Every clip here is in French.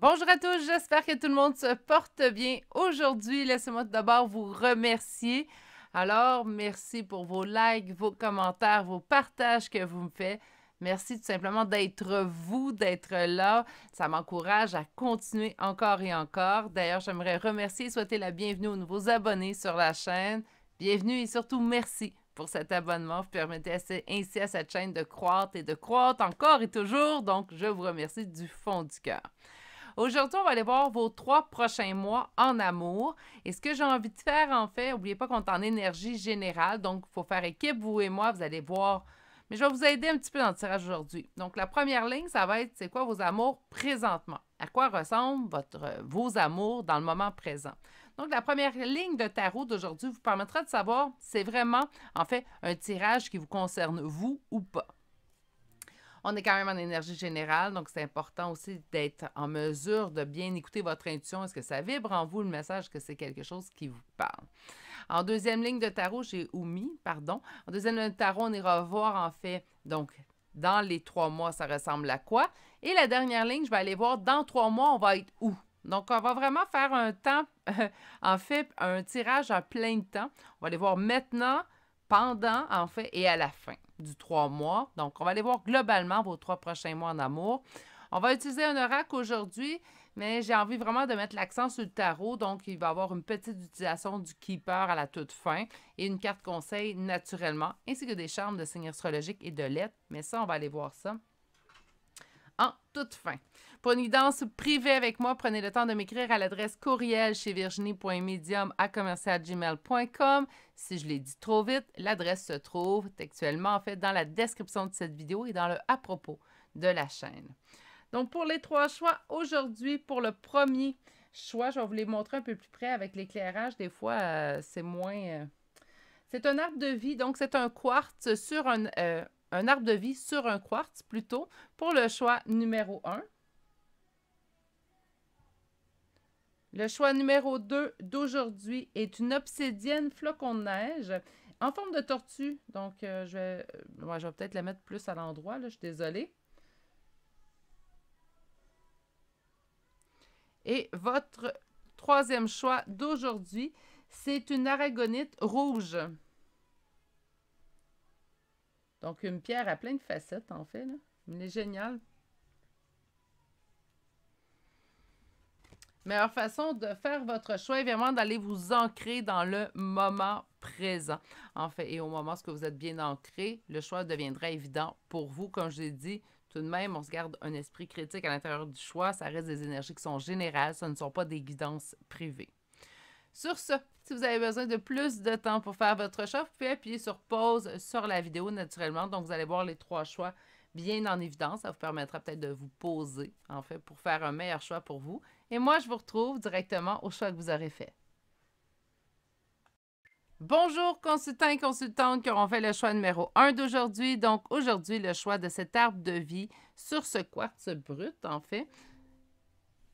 Bonjour à tous, j'espère que tout le monde se porte bien. Aujourd'hui, laissez-moi d'abord vous remercier. Alors, merci pour vos likes, vos commentaires, vos partages que vous me faites. Merci tout simplement d'être vous, d'être là. Ça m'encourage à continuer encore et encore. D'ailleurs, j'aimerais remercier et souhaiter la bienvenue aux nouveaux abonnés sur la chaîne. Bienvenue et surtout merci pour cet abonnement. Vous permettez ainsi à cette chaîne de croître et de croître encore et toujours. Donc, je vous remercie du fond du cœur. Aujourd'hui, on va aller voir vos 3 prochains mois en amour. Et ce que j'ai envie de faire, en fait, n'oubliez pas qu'on est en énergie générale. Donc, il faut faire équipe, vous et moi. Vous allez voir. Mais je vais vous aider un petit peu dans le tirage aujourd'hui. Donc, la première ligne, ça va être, c'est quoi vos amours présentement? À quoi ressemblent vos amours dans le moment présent? Donc, la première ligne de tarot d'aujourd'hui vous permettra de savoir si c'est vraiment, en fait, un tirage qui vous concerne vous ou pas. On est quand même en énergie générale, donc c'est important aussi d'être en mesure de bien écouter votre intuition. Est-ce que ça vibre en vous le message que c'est quelque chose qui vous parle? En deuxième ligne de tarot, j'ai omis, pardon. En deuxième ligne de tarot, on ira voir en fait, donc dans les 3 mois, ça ressemble à quoi? Et la dernière ligne, je vais aller voir dans 3 mois, on va être où? Donc, on va vraiment faire un temps, en fait, un tirage à plein temps. On va aller voir maintenant, pendant, en fait, et à la fin du 3 mois. Donc, on va aller voir globalement vos 3 prochains mois en amour. On va utiliser un oracle aujourd'hui, mais j'ai envie vraiment de mettre l'accent sur le tarot. Donc, il va y avoir une petite utilisation du keeper à la toute fin et une carte conseil naturellement, ainsi que des charmes de signes astrologiques et de lettres. Mais ça, on va aller voir ça en toute fin. Pour une guidance privée avec moi, prenez le temps de m'écrire à l'adresse courriel chez virginie.medium@commercialgmail.com. Si je l'ai dit trop vite, l'adresse se trouve textuellement en fait dans la description de cette vidéo et dans le à propos de la chaîne. Donc pour les 3 choix, aujourd'hui, pour le premier choix, je vais vous les montrer un peu plus près avec l'éclairage. Des fois, c'est moins... C'est un arbre de vie, donc c'est un quartz sur un arbre de vie sur un quartz plutôt, pour le choix numéro 1. Le choix numéro 2 d'aujourd'hui est une obsidienne flocon de neige en forme de tortue. Donc, je vais peut-être la mettre plus à l'endroit, là, je suis désolée. Et votre troisième choix d'aujourd'hui, c'est une aragonite rouge. Donc, une pierre à plein de facettes, en fait. Là. Elle est géniale. Meilleure façon de faire votre choix est vraiment d'aller vous ancrer dans le moment présent. En fait, et au moment où vous êtes bien ancré, le choix deviendra évident pour vous. Comme je l'ai dit, tout de même, on se garde un esprit critique à l'intérieur du choix. Ça reste des énergies qui sont générales. Ce ne sont pas des guidances privées. Sur ce, si vous avez besoin de plus de temps pour faire votre choix, vous pouvez appuyer sur pause sur la vidéo naturellement. Donc, vous allez voir les 3 choix bien en évidence. Ça vous permettra peut-être de vous poser, en fait, pour faire un meilleur choix pour vous. Et moi, je vous retrouve directement au choix que vous aurez fait. Bonjour consultants et consultantes qui auront fait le choix numéro 1 d'aujourd'hui. Donc, aujourd'hui, le choix de cet arbre de vie sur ce quartz brut, en fait.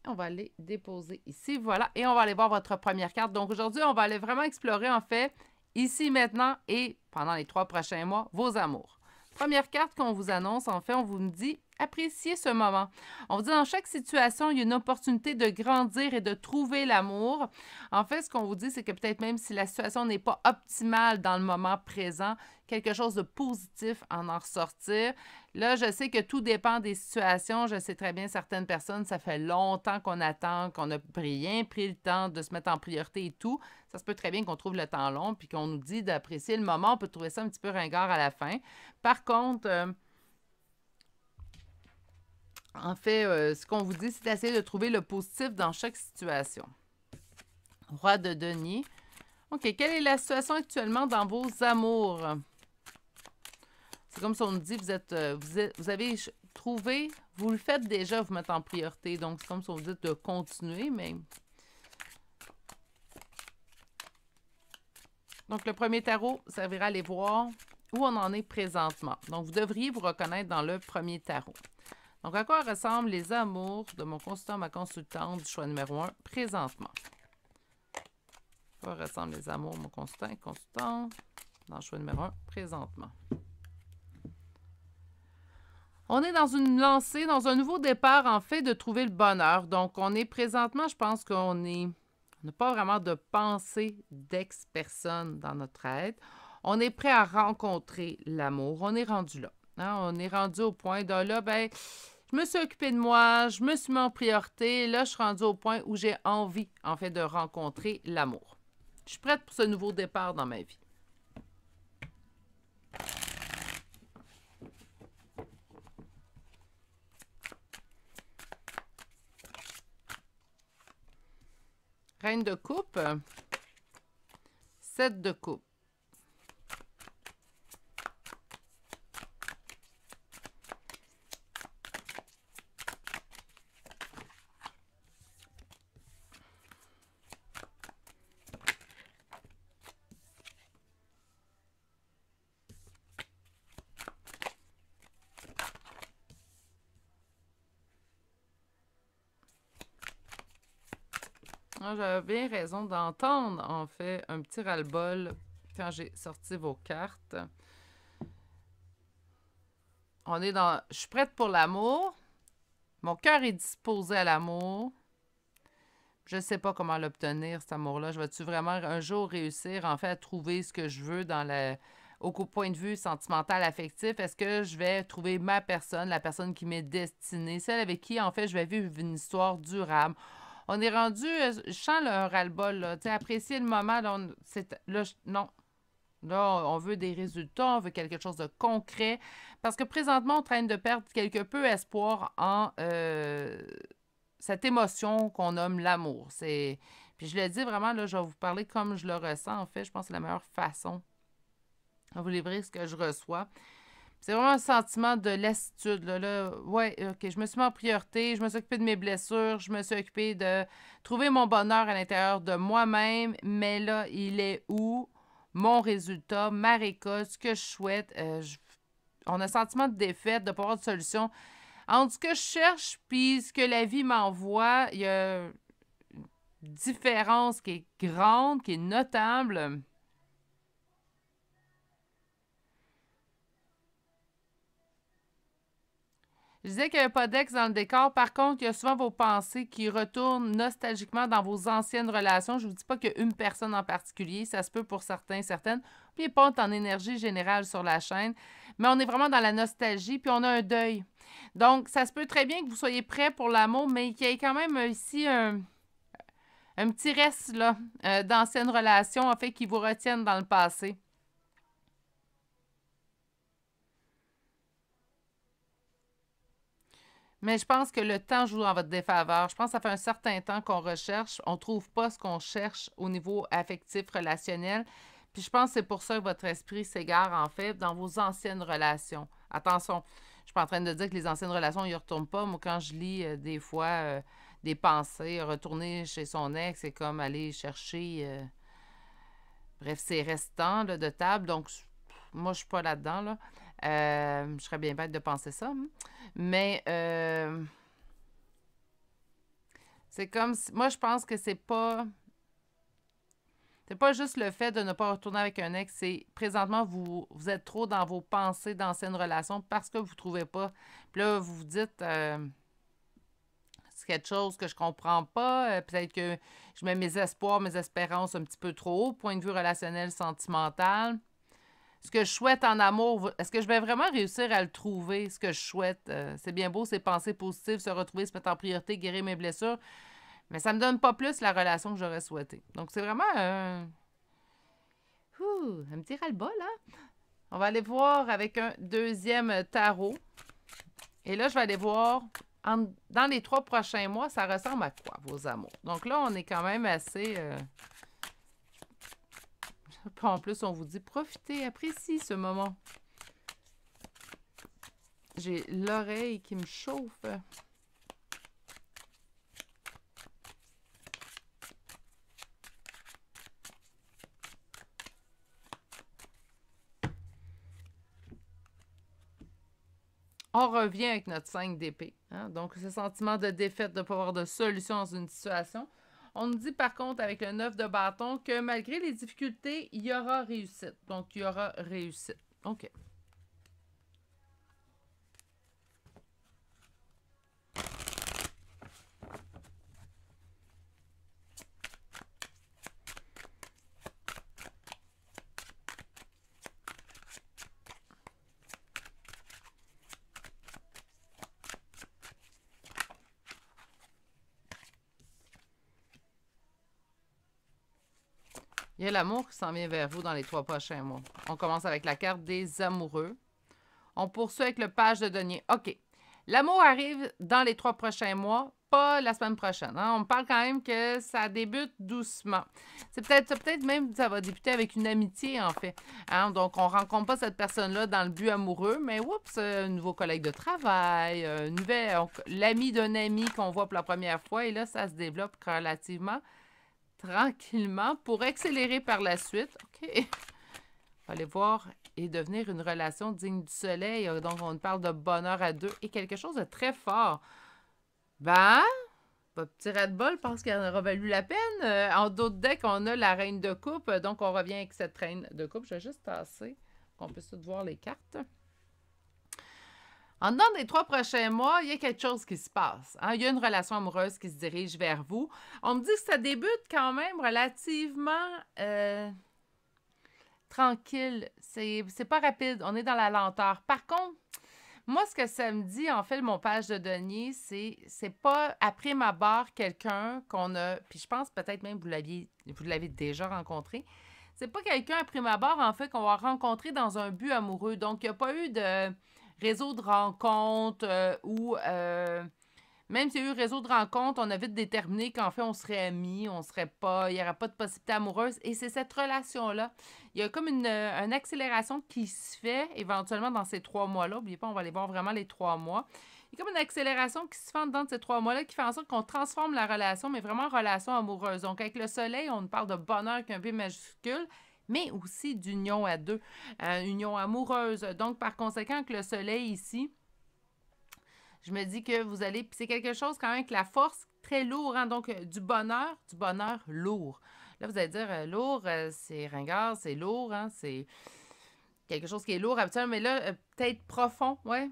On va aller déposer ici, voilà. Et on va aller voir votre première carte. Donc, aujourd'hui, on va aller vraiment explorer, en fait, ici, maintenant et pendant les 3 prochains mois, vos amours. Première carte qu'on vous annonce, en fait, on vous dit appréciez ce moment. On vous dit dans chaque situation, il y a une opportunité de grandir et de trouver l'amour. En fait, ce qu'on vous dit, c'est que peut-être même si la situation n'est pas optimale dans le moment présent, quelque chose de positif en ressortir. Là, je sais que tout dépend des situations. Je sais très bien, certaines personnes, ça fait longtemps qu'on attend, qu'on n'a rien pris le temps de se mettre en priorité et tout. Ça se peut très bien qu'on trouve le temps long puis qu'on nous dit d'apprécier le moment. On peut trouver ça un petit peu ringard à la fin. Par contre, en fait, ce qu'on vous dit, c'est d'essayer de trouver le positif dans chaque situation. Roi de denier. OK, quelle est la situation actuellement dans vos amours? C'est comme si on nous dit, vous avez trouvé, vous le faites déjà, vous mettez en priorité. Donc, c'est comme si on vous dit de continuer, mais... Donc, le premier tarot servira à aller voir où on en est présentement. Donc, vous devriez vous reconnaître dans le premier tarot. Donc, à quoi ressemblent les amours de mon consultant, ma consultante du choix numéro 1 présentement? À quoi ressemblent les amours de mon consultant et consultante dans le choix numéro 1 présentement? On est dans une lancée, dans un nouveau départ, en fait, de trouver le bonheur. Donc, on est présentement, je pense on n'a pas vraiment de pensée d'ex-personne dans notre être. On est prêt à rencontrer l'amour. On est rendu là. Hein? On est rendu au point de là, ben, je me suis occupée de moi, je me suis mis en priorité. Là, je suis rendue au point où j'ai envie, en fait, de rencontrer l'amour. Je suis prête pour ce nouveau départ dans ma vie. Reine de coupe, 7 de coupe. Ah, j'avais bien raison d'entendre, en fait, un petit ras-le-bol quand j'ai sorti vos cartes. On est dans... Je suis prête pour l'amour. Mon cœur est disposé à l'amour. Je ne sais pas comment l'obtenir, cet amour-là. Je vais-tu vraiment un jour réussir, en fait, à trouver ce que je veux au point de vue sentimental, affectif? Est-ce que je vais trouver ma personne, la personne qui m'est destinée, celle avec qui, en fait, je vais vivre une histoire durable? On est rendu, je sens le ras-le-bol, là. Tu sais, apprécier le moment, là, non. Là, on veut des résultats, on veut quelque chose de concret. Parce que présentement, on traîne de perdre quelque peu espoir en cette émotion qu'on nomme l'amour. Puis je le dis vraiment, là, je vais vous parler comme je le ressens. En fait, je pense que c'est la meilleure façon de vous livrer ce que je reçois. C'est vraiment un sentiment de lassitude. Ouais, OK, je me suis mis en priorité, je me suis occupée de mes blessures, je me suis occupée de trouver mon bonheur à l'intérieur de moi-même, mais là, il est où mon résultat, ma récolte, ce que je souhaite? On a un sentiment de défaite, de ne pas avoir de solution. Entre ce que je cherche puis ce que la vie m'envoie, il y a une différence qui est grande, qui est notable. Je disais qu'il n'y avait pas d'ex dans le décor. Par contre, il y a souvent vos pensées qui retournent nostalgiquement dans vos anciennes relations. Je ne vous dis pas qu'il y a une personne en particulier. Ça se peut pour certains, certaines. N'oubliez pas, on est en énergie générale sur la chaîne. Mais on est vraiment dans la nostalgie, puis on a un deuil. Donc, ça se peut très bien que vous soyez prêts pour l'amour, mais qu'il y ait quand même ici un petit reste là, d'anciennes relations, en fait, qui vous retiennent dans le passé. Mais je pense que le temps joue en votre défaveur. Je pense que ça fait un certain temps qu'on recherche. On ne trouve pas ce qu'on cherche au niveau affectif, relationnel. Puis je pense que c'est pour ça que votre esprit s'égare, en fait, dans vos anciennes relations. Attention, je ne suis pas en train de dire que les anciennes relations, ils ne retournent pas. Moi, quand je lis des fois des pensées, retourner chez son ex, c'est comme aller chercher, bref, ses restants là, de table. Donc, moi, je ne suis pas là-dedans, là. Je serais bien bête de penser ça. Mais c'est comme si, moi, je pense que c'est pas juste le fait de ne pas retourner avec un ex, c'est présentement, vous êtes trop dans vos pensées d'anciennes relations parce que vous ne trouvez pas. Puis là, vous vous dites, c'est quelque chose que je comprends pas. Peut-être que je mets mes espoirs, mes espérances un petit peu trop haut, point de vue relationnel, sentimental. Ce que je souhaite en amour, est-ce que je vais vraiment réussir à le trouver, ce que je souhaite? C'est bien beau, ces pensées positives, se retrouver, se mettre en priorité, guérir mes blessures, mais ça ne me donne pas plus la relation que j'aurais souhaité. Donc, c'est vraiment un petit ras-le-bas, là. On va aller voir avec un deuxième tarot. Et là, je vais aller voir, dans les 3 prochains mois, ça ressemble à quoi, vos amours? Donc là, on est quand même assez... En plus, on vous dit, profitez, appréciez ce moment. J'ai l'oreille qui me chauffe. On revient avec notre 5 d'épée. Hein? Donc, ce sentiment de défaite, de ne pas avoir de solution dans une situation. On nous dit par contre avec le 9 de bâton que malgré les difficultés, il y aura réussite. Donc, il y aura réussite. OK. Il y a l'amour qui s'en vient vers vous dans les 3 prochains mois. On commence avec la carte des amoureux. On poursuit avec le page de denier. OK. L'amour arrive dans les 3 prochains mois, pas la semaine prochaine. Hein? On parle quand même que ça débute doucement. C'est peut-être même ça va débuter avec une amitié, en fait. Hein? Donc, on ne rencontre pas cette personne-là dans le but amoureux, mais oups, un nouveau collègue de travail, l'ami d'un ami qu'on voit pour la première fois, et là, ça se développe relativement tranquillement pour accélérer par la suite. OK. On va aller voir et devenir une relation digne du soleil. Donc, on parle de bonheur à deux et quelque chose de très fort. Ben, votre petit Red Bull pense qu'il en aura valu la peine. En d'autres decks, on a la reine de coupe. Donc, on revient avec cette reine de coupe. Je vais juste tasser qu'on puisse tout voir les cartes. En dedans des 3 prochains mois, il y a quelque chose qui se passe. Hein? Il y a une relation amoureuse qui se dirige vers vous. On me dit que ça débute quand même relativement tranquille. C'est pas rapide. On est dans la lenteur. Par contre, moi, ce que ça me dit, en fait, mon page de denier, c'est pas à prime abord quelqu'un qu'on a... Puis je pense peut-être même que vous l'avez déjà rencontré. C'est pas quelqu'un à prime abord, en fait, qu'on va rencontrer dans un but amoureux. Donc, il n'y a pas eu de réseau de rencontres ou même s'il y a eu réseau de rencontres, on a vite déterminé qu'en fait, on serait amis, on serait pas, il n'y aurait pas de possibilité amoureuse. Et c'est cette relation-là. Il y a comme une accélération qui se fait éventuellement dans ces 3 mois-là. N'oubliez pas, on va aller voir vraiment les 3 mois. Il y a comme une accélération qui se fait dans ces 3 mois-là qui fait en sorte qu'on transforme la relation, mais vraiment en relation amoureuse. Donc, avec le soleil, on parle de bonheur avec un B majuscule, mais aussi d'union à deux, union amoureuse. Donc, par conséquent, avec le soleil ici, je me dis que vous allez... Puis c'est quelque chose quand même avec la force très lourd, hein? Donc du bonheur lourd. Là, vous allez dire, lourd, c'est ringard, c'est lourd, hein? C'est quelque chose qui est lourd habituellement, mais là, peut-être profond, ouais.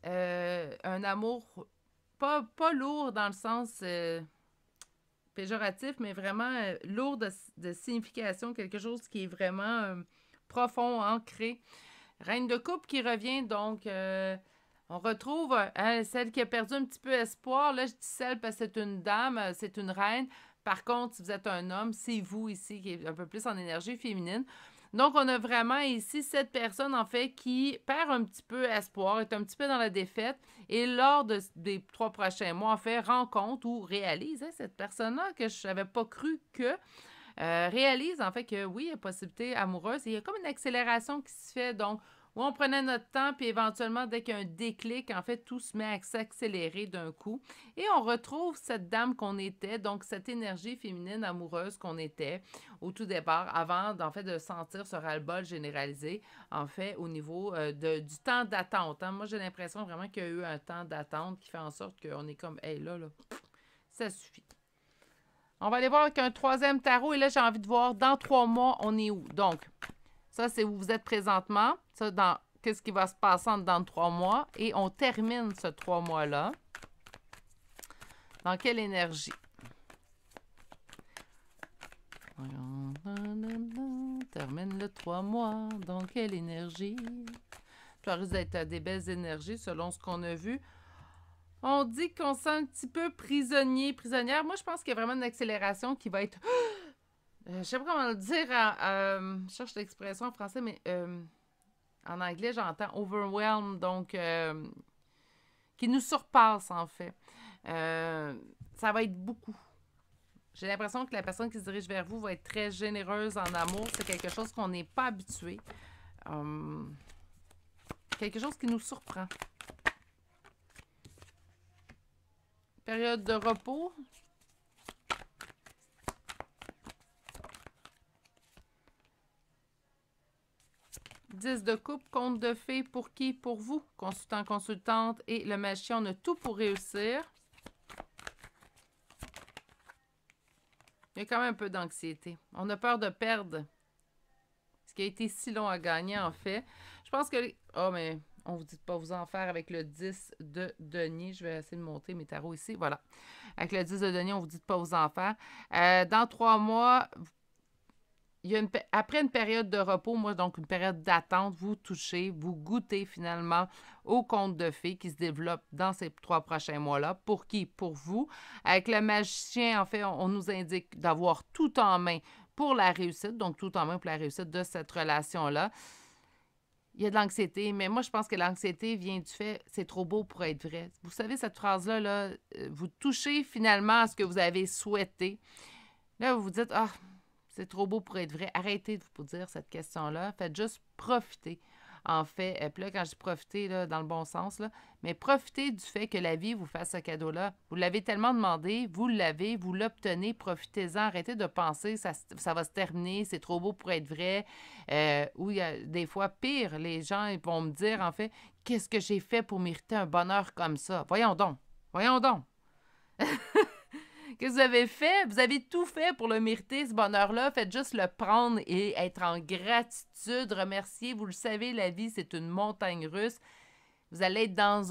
Un amour pas lourd dans le sens péjoratif, mais vraiment lourd de signification, quelque chose qui est vraiment profond, ancré. Reine de coupe qui revient, donc... on retrouve celle qui a perdu un petit peu espoir. Là, je dis celle parce que c'est une dame, c'est une reine. Par contre, si vous êtes un homme, c'est vous ici qui est un peu plus en énergie féminine. Donc, on a vraiment ici cette personne, en fait, qui perd un petit peu espoir, est un petit peu dans la défaite. Et lors des 3 prochains mois, en fait, rencontre ou réalise cette personne-là que je n'avais pas cru que... réalise, en fait, que oui, il y a possibilité amoureuse. Et il y a comme une accélération qui se fait, donc... où on prenait notre temps, puis éventuellement, dès qu'il y a un déclic, en fait, tout se met à s'accélérer d'un coup. Et on retrouve cette dame qu'on était, donc cette énergie féminine amoureuse qu'on était au tout départ, avant, en fait, de sentir ce ras-le-bol généralisé, en fait, au niveau du temps d'attente. Hein. Moi, j'ai l'impression vraiment qu'il y a eu un temps d'attente qui fait en sorte qu'on est comme, hey, là, ça suffit. On va aller voir avec un 3e tarot, et là, j'ai envie de voir, dans 3 mois, on est où? Donc... ça, c'est où vous êtes présentement. Ça, dans qu'est-ce qui va se passer dans 3 mois. Et on termine ce 3 mois-là. Dans quelle énergie? Termine le 3 mois. Dans quelle énergie? Ça risque d'être des belles énergies selon ce qu'on a vu. On dit qu'on se sent un petit peu prisonnier, prisonnière. Moi, je pense qu'il y a vraiment une accélération qui va être... je ne sais pas comment le dire. Je cherche l'expression en français, mais en anglais, j'entends overwhelm, donc qui nous surpasse, en fait. Ça va être beaucoup. J'ai l'impression que la personne qui se dirige vers vous va être très généreuse en amour. C'est quelque chose qu'on n'est pas habitué. Quelque chose qui nous surprend. Période de repos. Dix de coupe, conte de fées, pour qui? Pour vous, consultant, consultante, et le magicien, on a tout pour réussir. Il y a quand même un peu d'anxiété. On a peur de perdre ce qui a été si long à gagner, en fait. Je pense que... oh, mais on vous dit de pas vous en faire avec le 10 de denier. Je vais essayer de monter mes tarots ici. Voilà. Avec le 10 de denier, on vous dit de pas vous en faire. Dans 3 mois... il y a après une période de repos, moi, donc une période d'attente, vous touchez, vous goûtez finalement au conte de fées qui se développe dans ces 3 prochains mois-là. Pour qui? Pour vous. Avec le magicien, en fait, on nous indique d'avoir tout en main pour la réussite, donc tout en même pour la réussite de cette relation-là. Il y a de l'anxiété, mais moi, je pense que l'anxiété vient du fait c'est trop beau pour être vrai. Vous savez, cette phrase-là, là, vous touchez finalement à ce que vous avez souhaité. Là, vous vous dites, ah, c'est trop beau pour être vrai. Arrêtez de vous dire cette question-là. Faites juste profiter. En fait, puis là, quand je dis profiter, là, dans le bon sens, là, mais profitez du fait que la vie vous fasse ce cadeau-là. Vous l'avez tellement demandé, vous l'avez, vous l'obtenez, profitez-en. Arrêtez de penser ça va se terminer, c'est trop beau pour être vrai. Ou il y a des fois pire, les gens ils vont me dire, en fait, qu'est-ce que j'ai fait pour mériter un bonheur comme ça? Voyons donc, voyons donc. Qu'est-ce que vous avez fait? Vous avez tout fait pour le mériter, ce bonheur-là. Faites juste le prendre et être en gratitude, remercier. Vous le savez, la vie, c'est une montagne russe. Vous allez être dans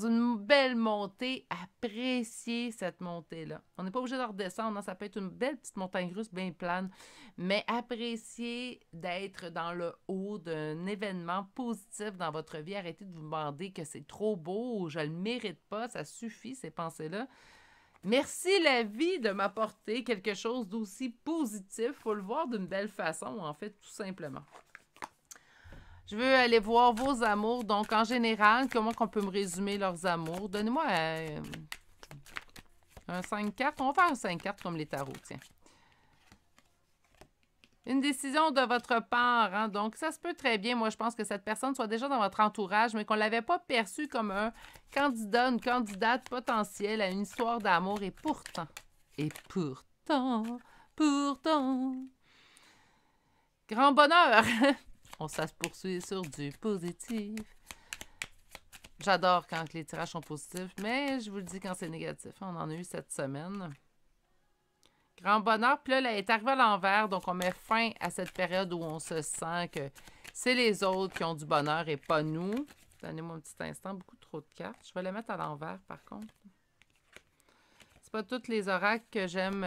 une belle montée. Appréciez cette montée-là. On n'est pas obligé de redescendre. Hein? Ça peut être une belle petite montagne russe bien plane. Mais appréciez d'être dans le haut d'un événement positif dans votre vie. Arrêtez de vous demander que c'est trop beau ou je ne le mérite pas. Ça suffit, ces pensées-là. Merci la vie de m'apporter quelque chose d'aussi positif. Il faut le voir d'une belle façon, en fait, tout simplement. Je veux aller voir vos amours. Donc, en général, comment on peut me résumer leurs amours? Donnez-moi un 5 cartes. On va faire un 5 cartes comme les tarots, tiens. Une décision de votre part, hein? Donc ça se peut très bien, moi je pense que cette personne soit déjà dans votre entourage, mais qu'on ne l'avait pas perçu comme un candidat, une candidate potentielle à une histoire d'amour, et pourtant, grand bonheur! Ça se poursuit sur du positif. J'adore quand les tirages sont positifs, mais je vous le dis quand c'est négatif. On en a eu cette semaine. Grand bonheur. Puis là, elle est arrivée à l'envers, donc on met fin à cette période où on se sent que c'est les autres qui ont du bonheur et pas nous. Donnez-moi un petit instant, beaucoup trop de cartes. Je vais les mettre à l'envers, par contre. C'est pas tous les oracles que j'aime.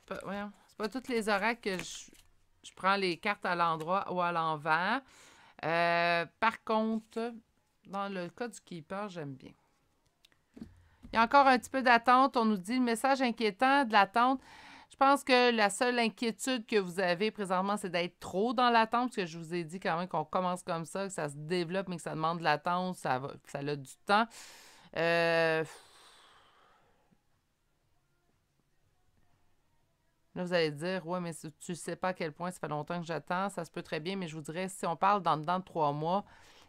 C'est pas tous les oracles que je prends les cartes à l'endroit ou à l'envers. Par contre, dans le cas du keeper, j'aime bien. Il y a encore un petit peu d'attente. On nous dit le message inquiétant de l'attente. Je pense que la seule inquiétude que vous avez présentement, c'est d'être trop dans l'attente, parce que je vous ai dit quand même qu'on commence comme ça, que ça se développe, mais que ça demande de l'attente, ça a du temps. Là, vous allez dire, ouais, mais tu ne sais pas à quel point ça fait longtemps que j'attends. Ça se peut très bien, mais je vous dirais, si on parle dedans de 3 mois,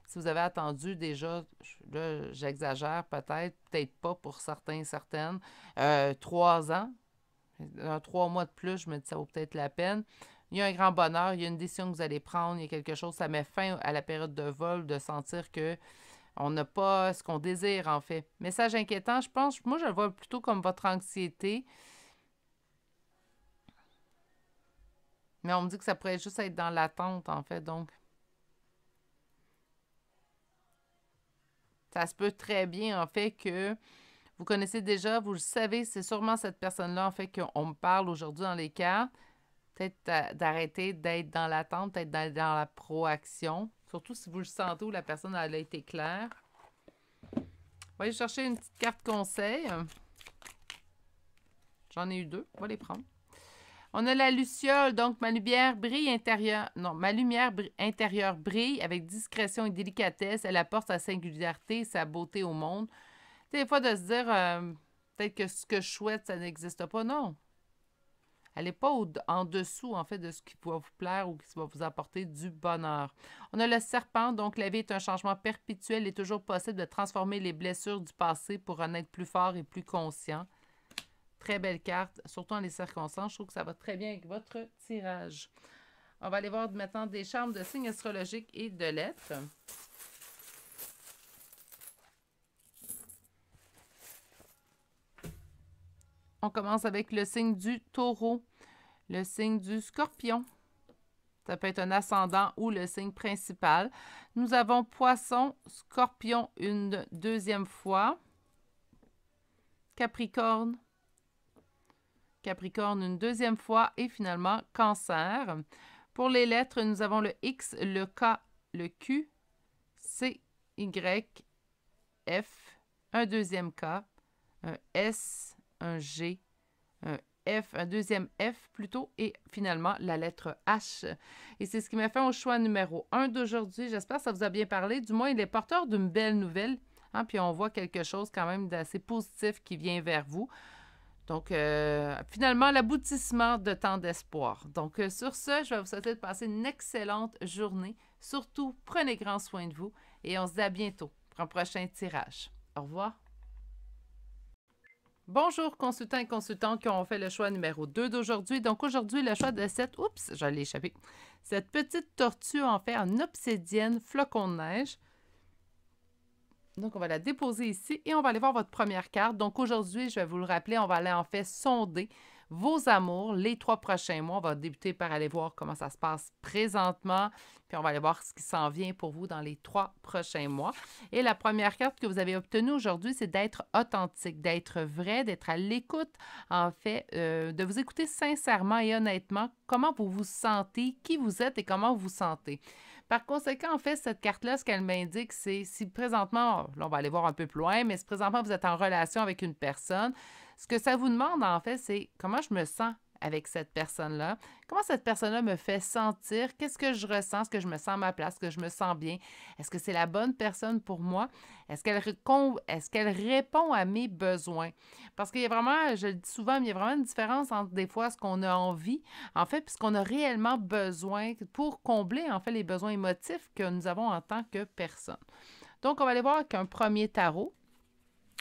si vous avez attendu déjà, là, j'exagère peut-être pas pour certains, certaines, 3 ans, 3 mois de plus, je me dis ça vaut peut-être la peine. Il y a un grand bonheur, il y a une décision que vous allez prendre, il y a quelque chose, ça met fin à la période de vol, de sentir que on n'a pas ce qu'on désire, en fait. Message inquiétant, je pense, moi, je le vois plutôt comme votre anxiété. Mais on me dit que ça pourrait juste être dans l'attente, en fait, donc. Ça se peut très bien, en fait, que vous connaissez déjà, vous le savez, c'est sûrement cette personne-là, en fait, qu'on me parle aujourd'hui dans les cartes. Peut-être d'arrêter d'être dans l'attente, peut-être d'être dans la proaction. Surtout si vous le sentez ou la personne elle a été claire. On va aller chercher une petite carte conseil. J'en ai eu 2. On va les prendre. On a la luciole, donc ma lumière brille intérieure. Non, ma lumière intérieure brille avec discrétion et délicatesse. Elle apporte sa singularité, sa beauté au monde. Des fois, de se dire, peut-être que ce que je souhaite, ça n'existe pas. Non. Elle n'est pas en dessous, en fait, de ce qui va vous plaire ou qui va vous apporter du bonheur. On a le serpent, donc la vie est un changement perpétuel. Il est toujours possible de transformer les blessures du passé pour en être plus fort et plus conscient. Très belle carte, surtout dans les circonstances. Je trouve que ça va très bien avec votre tirage. On va aller voir maintenant des charmes de signes astrologiques et de lettres. On commence avec le signe du taureau, le signe du scorpion. Ça peut être un ascendant ou le signe principal. Nous avons poisson, scorpion une deuxième fois. Capricorne. Capricorne une deuxième fois et finalement Cancer. Pour les lettres, nous avons le X, le K, le Q, C, Y, F, un deuxième K, un S, un G, un F, un deuxième F plutôt, et finalement la lettre H. Et c'est ce qui m'a fait au choix numéro 1 d'aujourd'hui. J'espère que ça vous a bien parlé. Du moins, il est porteur d'une belle nouvelle. Hein, puis on voit quelque chose quand même d'assez positif qui vient vers vous. Donc, finalement, l'aboutissement de tant d'espoir. Donc, sur ce, je vais vous souhaiter de passer une excellente journée. Surtout, prenez grand soin de vous et on se dit à bientôt pour un prochain tirage. Au revoir. Bonjour, consultants et consultantes qui ont fait le choix numéro 2 d'aujourd'hui. Donc, aujourd'hui, le choix de cette... Oups, j'allais échapper. Cette petite tortue, en fait, en obsidienne, flocon de neige. Donc, on va la déposer ici et on va aller voir votre première carte. Donc, aujourd'hui, je vais vous le rappeler, on va aller en fait sonder vos amours les 3 prochains mois. On va débuter par aller voir comment ça se passe présentement, puis on va aller voir ce qui s'en vient pour vous dans les 3 prochains mois. Et la première carte que vous avez obtenue aujourd'hui, c'est d'être authentique, d'être vrai, d'être à l'écoute, en fait, de vous écouter sincèrement et honnêtement comment vous vous sentez, qui vous êtes et comment vous vous sentez. Par conséquent, en fait, cette carte-là, ce qu'elle m'indique, c'est si présentement, là, on va aller voir un peu plus loin, mais si présentement vous êtes en relation avec une personne, ce que ça vous demande, en fait, c'est comment je me sens avec cette personne-là, comment cette personne-là me fait sentir, qu'est-ce que je ressens, est-ce que je me sens à ma place, est-ce que je me sens bien, est-ce que c'est la bonne personne pour moi, est-ce qu'elle répond à mes besoins? Parce qu'il y a vraiment, je le dis souvent, mais il y a vraiment une différence entre des fois ce qu'on a envie, en fait, puis ce qu'on a réellement besoin pour combler, en fait, les besoins émotifs que nous avons en tant que personne. Donc, on va aller voir avec un premier tarot.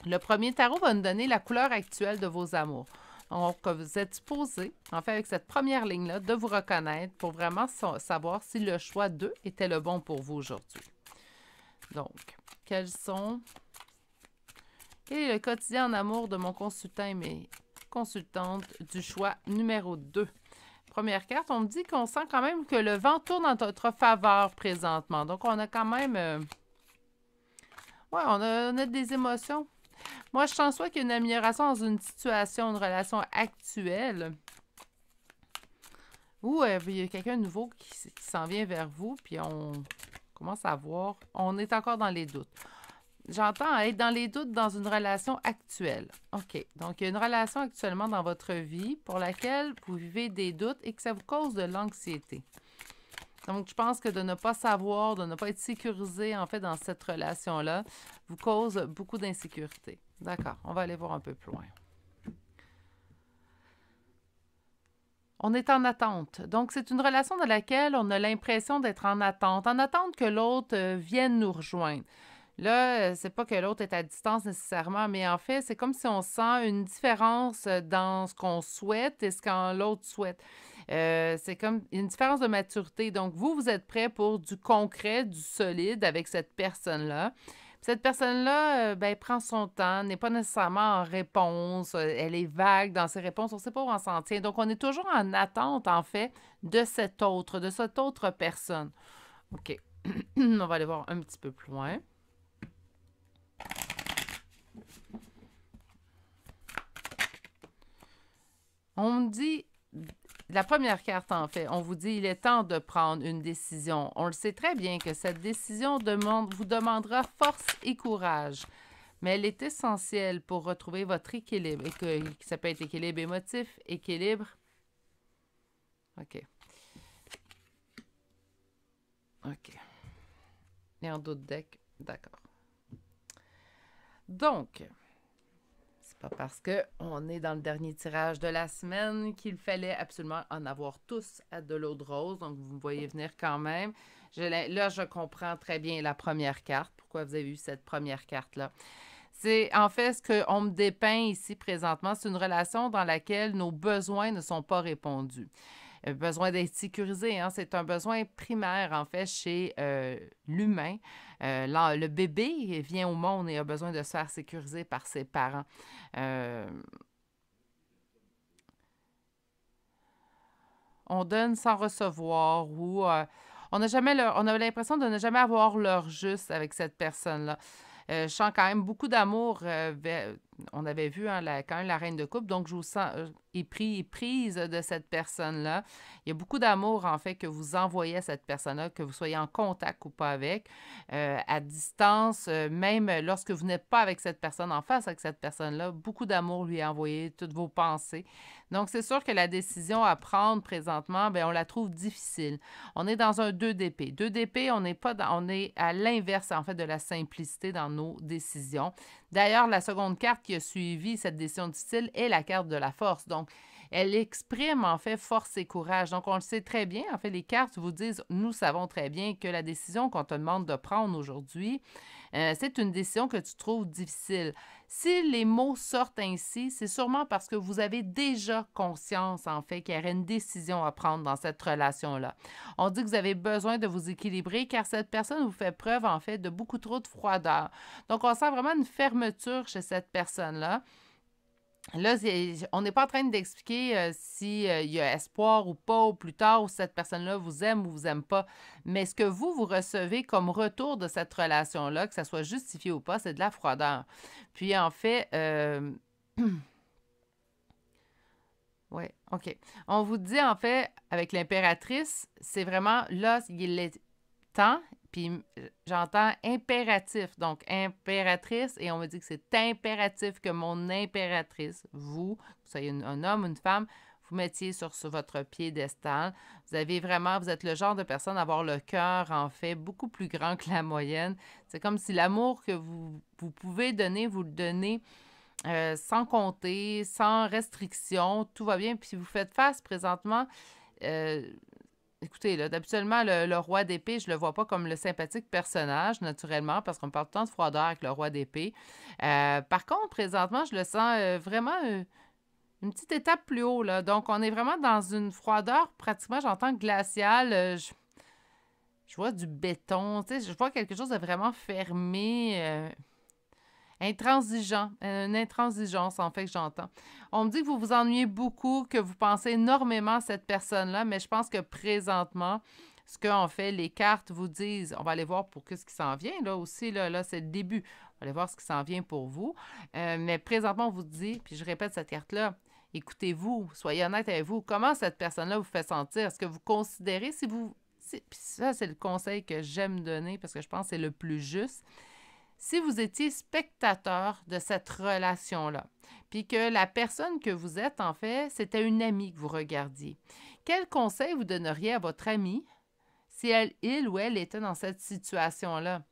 Le premier tarot va nous donner la couleur actuelle de vos amours. Donc, vous êtes supposé, en fait, avec cette première ligne-là, de vous reconnaître pour vraiment savoir si le choix 2 était le bon pour vous aujourd'hui. Donc, quel est le quotidien en amour de mon consultant et mes consultantes du choix numéro 2? Première carte, on me dit qu'on sent quand même que le vent tourne en notre faveur présentement. Donc, on a quand même... ouais, on a des émotions. Moi, je sens soit qu'il y a une amélioration dans une situation, une relation actuelle, ou il y a quelqu'un de nouveau qui s'en vient vers vous, puis on commence à voir. On est encore dans les doutes. J'entends être dans les doutes dans une relation actuelle. OK. Donc, il y a une relation actuellement dans votre vie pour laquelle vous vivez des doutes et que ça vous cause de l'anxiété. Donc, je pense que de ne pas savoir, de ne pas être sécurisé, en fait, dans cette relation-là, vous cause beaucoup d'insécurité. D'accord, on va aller voir un peu plus loin. On est en attente. Donc, c'est une relation dans laquelle on a l'impression d'être en attente que l'autre vienne nous rejoindre. Là, c'est pas que l'autre est à distance nécessairement, mais en fait, c'est comme si on sent une différence dans ce qu'on souhaite et ce que l'autre souhaite. C'est comme une différence de maturité. Donc, vous êtes prêt pour du concret, du solide avec cette personne-là. Cette personne-là, prend son temps, n'est pas nécessairement en réponse, elle est vague dans ses réponses, on ne sait pas où on s'en tient. Donc, on est toujours en attente, en fait, de cette autre personne. OK. On va aller voir un petit peu plus loin. On me dit, la première carte en fait, on vous dit il est temps de prendre une décision. On le sait très bien que cette décision vous demandera force et courage, mais elle est essentielle pour retrouver votre équilibre. Et ça peut être équilibre émotif, équilibre. OK. OK. Et en d'autres decks, d'accord. Donc, pas parce qu'on est dans le dernier tirage de la semaine qu'il fallait absolument en avoir tous à de l'eau de rose. Donc, vous me voyez venir quand même. Là, je comprends très bien la première carte. Pourquoi vous avez eu cette première carte-là? C'est en fait ce qu'on me dépeint ici présentement. C'est une relation dans laquelle nos besoins ne sont pas répondus. Besoin d'être sécurisé, hein, c'est un besoin primaire, en fait, chez l'humain. Le bébé vient au monde et a besoin de se faire sécuriser par ses parents. On donne sans recevoir ou on a l'impression de ne jamais avoir l'heure juste avec cette personne-là. Je sens quand même beaucoup d'amour. On avait vu quand même la reine de coupe, donc je vous sens et pris et prise de cette personne-là. Il y a beaucoup d'amour, en fait, que vous envoyez à cette personne-là, que vous soyez en contact ou pas avec, à distance, même lorsque vous n'êtes pas avec cette personne, en face avec cette personne-là, beaucoup d'amour lui est envoyé, toutes vos pensées. Donc, c'est sûr que la décision à prendre présentement, bien, on la trouve difficile. On est dans un 2 d'épée. 2 d'épée, on n'est pas on est à l'inverse, en fait, de la simplicité dans nos décisions. D'ailleurs, la seconde carte qui a suivi cette décision difficile est la carte de la force. Donc, elle exprime en fait force et courage. Donc, on le sait très bien. En fait, les cartes vous disent, nous savons très bien que la décision qu'on te demande de prendre aujourd'hui, c'est une décision que tu trouves difficile. Si les mots sortent ainsi, c'est sûrement parce que vous avez déjà conscience, en fait, qu'il y aurait une décision à prendre dans cette relation-là. On dit que vous avez besoin de vous équilibrer car cette personne vous fait preuve, en fait, de beaucoup trop de froideur. Donc, on sent vraiment une fermeture chez cette personne-là. Là, on n'est pas en train d'expliquer s'il y a espoir ou pas, ou plus tard, ou si cette personne-là vous aime ou vous aime pas. Mais ce que vous recevez comme retour de cette relation-là, que ça soit justifié ou pas, c'est de la froideur. Puis en fait, oui, OK. On vous dit en fait, avec l'impératrice, c'est vraiment là, il est temps, puis j'entends impératif. Donc, impératrice, et on me dit que c'est impératif que mon impératrice, vous soyez un homme, une femme, vous mettiez sur votre piédestal. Vous avez vraiment, vous êtes le genre de personne à avoir le cœur, en fait, beaucoup plus grand que la moyenne. C'est comme si l'amour que vous pouvez donner, vous le donnez sans compter, sans restriction, tout va bien. Puis vous faites face présentement, écoutez, là, habituellement, le roi d'épée, je le vois pas comme le sympathique personnage, naturellement, parce qu'on parle tant de froideur avec le roi d'épée. Par contre, présentement, je le sens vraiment une petite étape plus haut, là. Donc, on est vraiment dans une froideur, pratiquement, j'entends glaciale. Je vois du béton, tu sais, je vois quelque chose de vraiment fermé. Intransigeant, une intransigeance en fait que j'entends. On me dit que vous vous ennuyez beaucoup, que vous pensez énormément à cette personne-là, mais je pense que présentement, ce qu'en fait les cartes vous disent, on va aller voir pour ce qui s'en vient, là aussi, là c'est le début. On va aller voir ce qui s'en vient pour vous. Mais présentement, on vous dit, puis je répète cette carte-là, écoutez-vous, soyez honnête avec vous, comment cette personne-là vous fait sentir? Est-ce que vous considérez, si vous... Puis ça, c'est le conseil que j'aime donner parce que je pense que c'est le plus juste. Si vous étiez spectateur de cette relation-là, puis que la personne que vous êtes, en fait, c'était une amie que vous regardiez, quel conseil vous donneriez à votre amie si il ou elle était dans cette situation-là?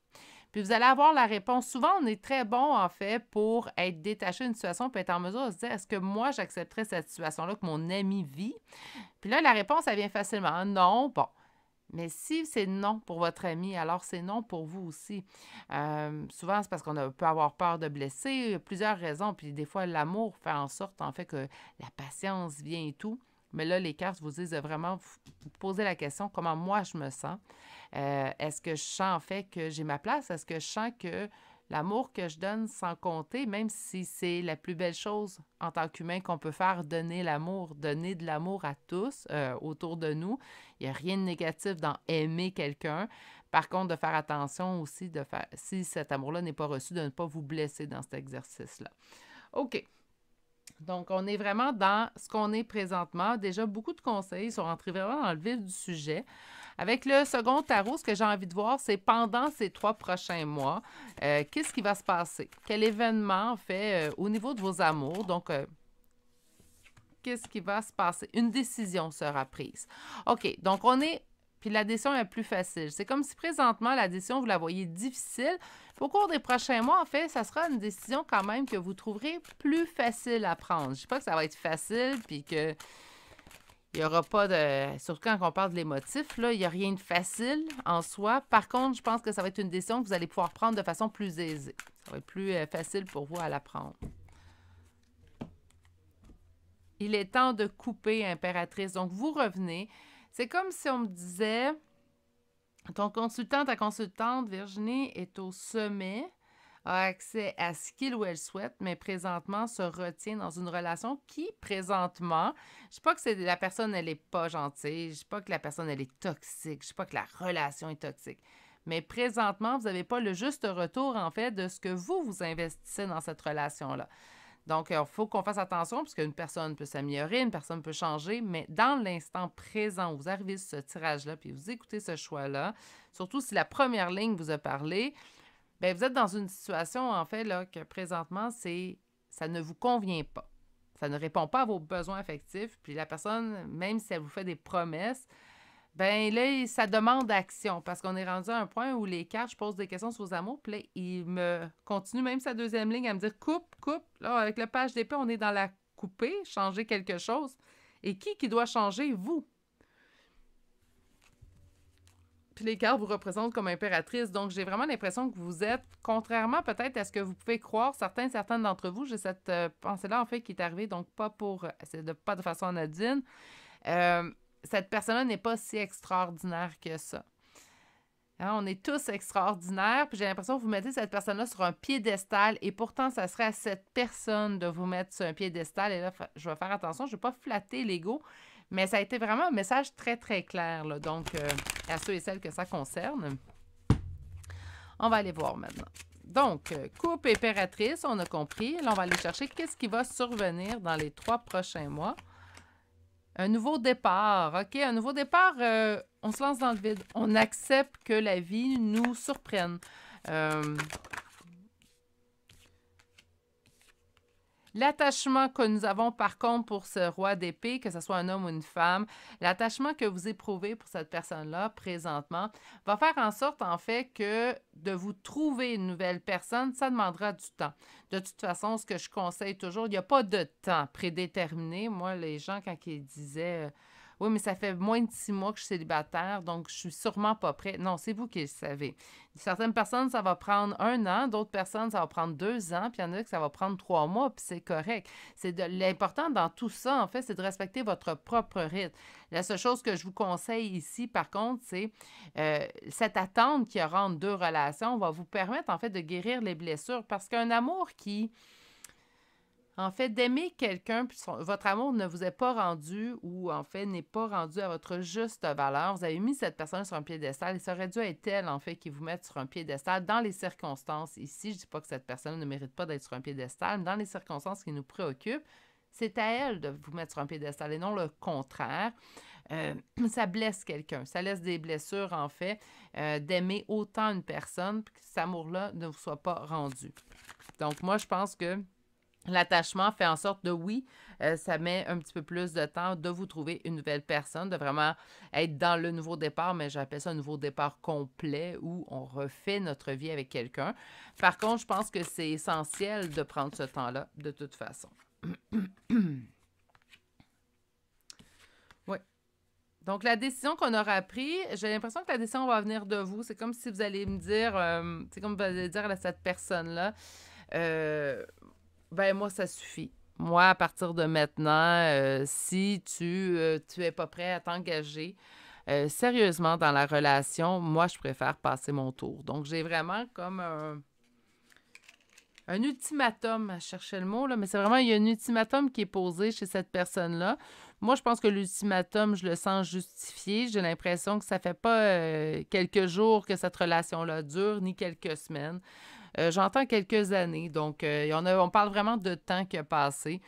Puis vous allez avoir la réponse. Souvent, on est très bon, en fait, pour être détaché d'une situation, puis être en mesure de se dire, est-ce que moi, j'accepterais cette situation-là que mon ami vit? Puis là, la réponse, elle vient facilement. Non, bon. Mais si c'est non pour votre ami, alors c'est non pour vous aussi. Souvent, c'est parce qu'on peut avoir peur de blesser. Il y a plusieurs raisons. Puis des fois, l'amour fait en sorte, en fait, que la patience vient et tout. Mais là, les cartes vous disent de vraiment vous poser la question, comment moi je me sens? Est-ce que je sens, en fait, que j'ai ma place? Est-ce que je sens que l'amour que je donne sans compter, même si c'est la plus belle chose en tant qu'humain qu'on peut faire, donner l'amour, donner de l'amour à tous autour de nous. Il n'y a rien de négatif dans aimer quelqu'un. Par contre, de faire attention aussi, si cet amour-là n'est pas reçu, de ne pas vous blesser dans cet exercice-là. OK. Donc, on est vraiment dans ce qu'on est présentement. Déjà, beaucoup de conseils sont rentrés vraiment dans le vif du sujet. Avec le second tarot, ce que j'ai envie de voir, c'est pendant ces 3 prochains mois, qu'est-ce qui va se passer? Quel événement, en fait, au niveau de vos amours? Donc, qu'est-ce qui va se passer? Une décision sera prise. OK, donc on est... Puis la décision est plus facile. C'est comme si présentement, la décision, vous la voyez difficile. Puis au cours des prochains mois, en fait, ça sera une décision quand même que vous trouverez plus facile à prendre. Je ne dis pas que ça va être facile, puis que il n'y aura pas de... Surtout quand on parle de l'émotif, là, il n'y a rien de facile en soi. Par contre, je pense que ça va être une décision que vous allez pouvoir prendre de façon plus aisée. Ça va être plus facile pour vous à la prendre. Il est temps de couper, impératrice. Donc, vous revenez. C'est comme si on me disait, ton consultant, ta consultante, Virginie, est au sommet, a accès à ce qu'il ou elle souhaite, mais présentement se retient dans une relation qui, présentement, je ne dis pas que la personne, elle n'est pas gentille, je ne dis pas que la personne, elle est toxique, je ne dis pas que la relation est toxique. Mais présentement, vous n'avez pas le juste retour, en fait, de ce que vous investissez dans cette relation-là. Donc, il faut qu'on fasse attention parce qu'une personne peut s'améliorer, une personne peut changer, mais dans l'instant présent où vous arrivez sur ce tirage-là, puis vous écoutez ce choix-là, surtout si la première ligne vous a parlé, bien, vous êtes dans une situation, en fait, là, que présentement, ça ne vous convient pas. Ça ne répond pas à vos besoins affectifs, puis la personne, même si elle vous fait des promesses, ben là, ça demande action parce qu'on est rendu à un point où les cartes, je pose des questions sur vos amours, puis là, il me continue même sa deuxième ligne à me dire coupe, coupe. Là, avec le page d'épée, on est dans la couper, changer quelque chose. Et qui doit changer? Vous. Puis les cartes vous représentent comme impératrice. Donc, j'ai vraiment l'impression que vous êtes, contrairement peut-être à ce que vous pouvez croire, certaines d'entre vous, j'ai cette pensée-là, en fait, qui est arrivée, donc pas pas de façon anodine. Cette personne-là n'est pas si extraordinaire que ça. Hein, on est tous extraordinaires, puis j'ai l'impression que vous mettez cette personne-là sur un piédestal, et pourtant, ça serait à cette personne de vous mettre sur un piédestal, et là, je vais faire attention, je ne vais pas flatter l'ego, mais ça a été vraiment un message très, très clair, là, donc à ceux et celles que ça concerne. On va aller voir maintenant. Donc, coupe impératrice, on a compris. Là, on va aller chercher qu'est-ce qui va survenir dans les 3 prochains mois. Un nouveau départ, OK? Un nouveau départ, on se lance dans le vide. On accepte que la vie nous surprenne. L'attachement que nous avons, par contre, pour ce roi d'épée, que ce soit un homme ou une femme, l'attachement que vous éprouvez pour cette personne-là, présentement, va faire en sorte, en fait, que de vous trouver une nouvelle personne, ça demandera du temps. De toute façon, ce que je conseille toujours, il n'y a pas de temps prédéterminé. Moi, les gens, quand ils disaient oui, mais ça fait moins de 6 mois que je suis célibataire, donc je suis sûrement pas prête. Non, c'est vous qui le savez. Certaines personnes, ça va prendre 1 an, d'autres personnes, ça va prendre 2 ans, puis il y en a que ça va prendre 3 mois, puis c'est correct. L'important dans tout ça, en fait, c'est de respecter votre propre rythme. La seule chose que je vous conseille ici, par contre, c'est cette attente qu'il y aura entre 2 relations va vous permettre, en fait, de guérir les blessures, parce qu'un amour qui... En fait, d'aimer quelqu'un, puis votre amour ne vous est pas rendu ou, en fait, n'est pas rendu à votre juste valeur. Vous avez mis cette personne sur un piédestal et ça aurait dû être elle, en fait, qui vous mette sur un piédestal dans les circonstances. Ici, je ne dis pas que cette personne ne mérite pas d'être sur un piédestal, mais dans les circonstances qui nous préoccupent, c'est à elle de vous mettre sur un piédestal et non le contraire. Ça blesse quelqu'un. Ça laisse des blessures, en fait, d'aimer autant une personne, puis que cet amour-là ne vous soit pas rendu. Donc, moi, je pense que l'attachement fait en sorte de, oui, ça met un petit peu plus de temps de vous trouver une nouvelle personne, de vraiment être dans le nouveau départ, mais j'appelle ça un nouveau départ complet où on refait notre vie avec quelqu'un. Par contre, je pense que c'est essentiel de prendre ce temps-là de toute façon. Oui. Donc, la décision qu'on aura prise, j'ai l'impression que la décision va venir de vous. C'est comme si vous allez me dire, c'est comme vous allez dire à cette personne-là, ben moi, ça suffit. Moi, à partir de maintenant, si tu es pas prêt à t'engager sérieusement dans la relation, moi, je préfère passer mon tour. Donc, j'ai vraiment comme un ultimatum, à chercher le mot, là, mais c'est vraiment, il y a un ultimatum qui est posé chez cette personne-là. Moi, je pense que l'ultimatum, je le sens justifié. J'ai l'impression que ça fait pas quelques jours que cette relation-là dure, ni quelques semaines. J'entends quelques années, donc on parle vraiment de temps qui a passé.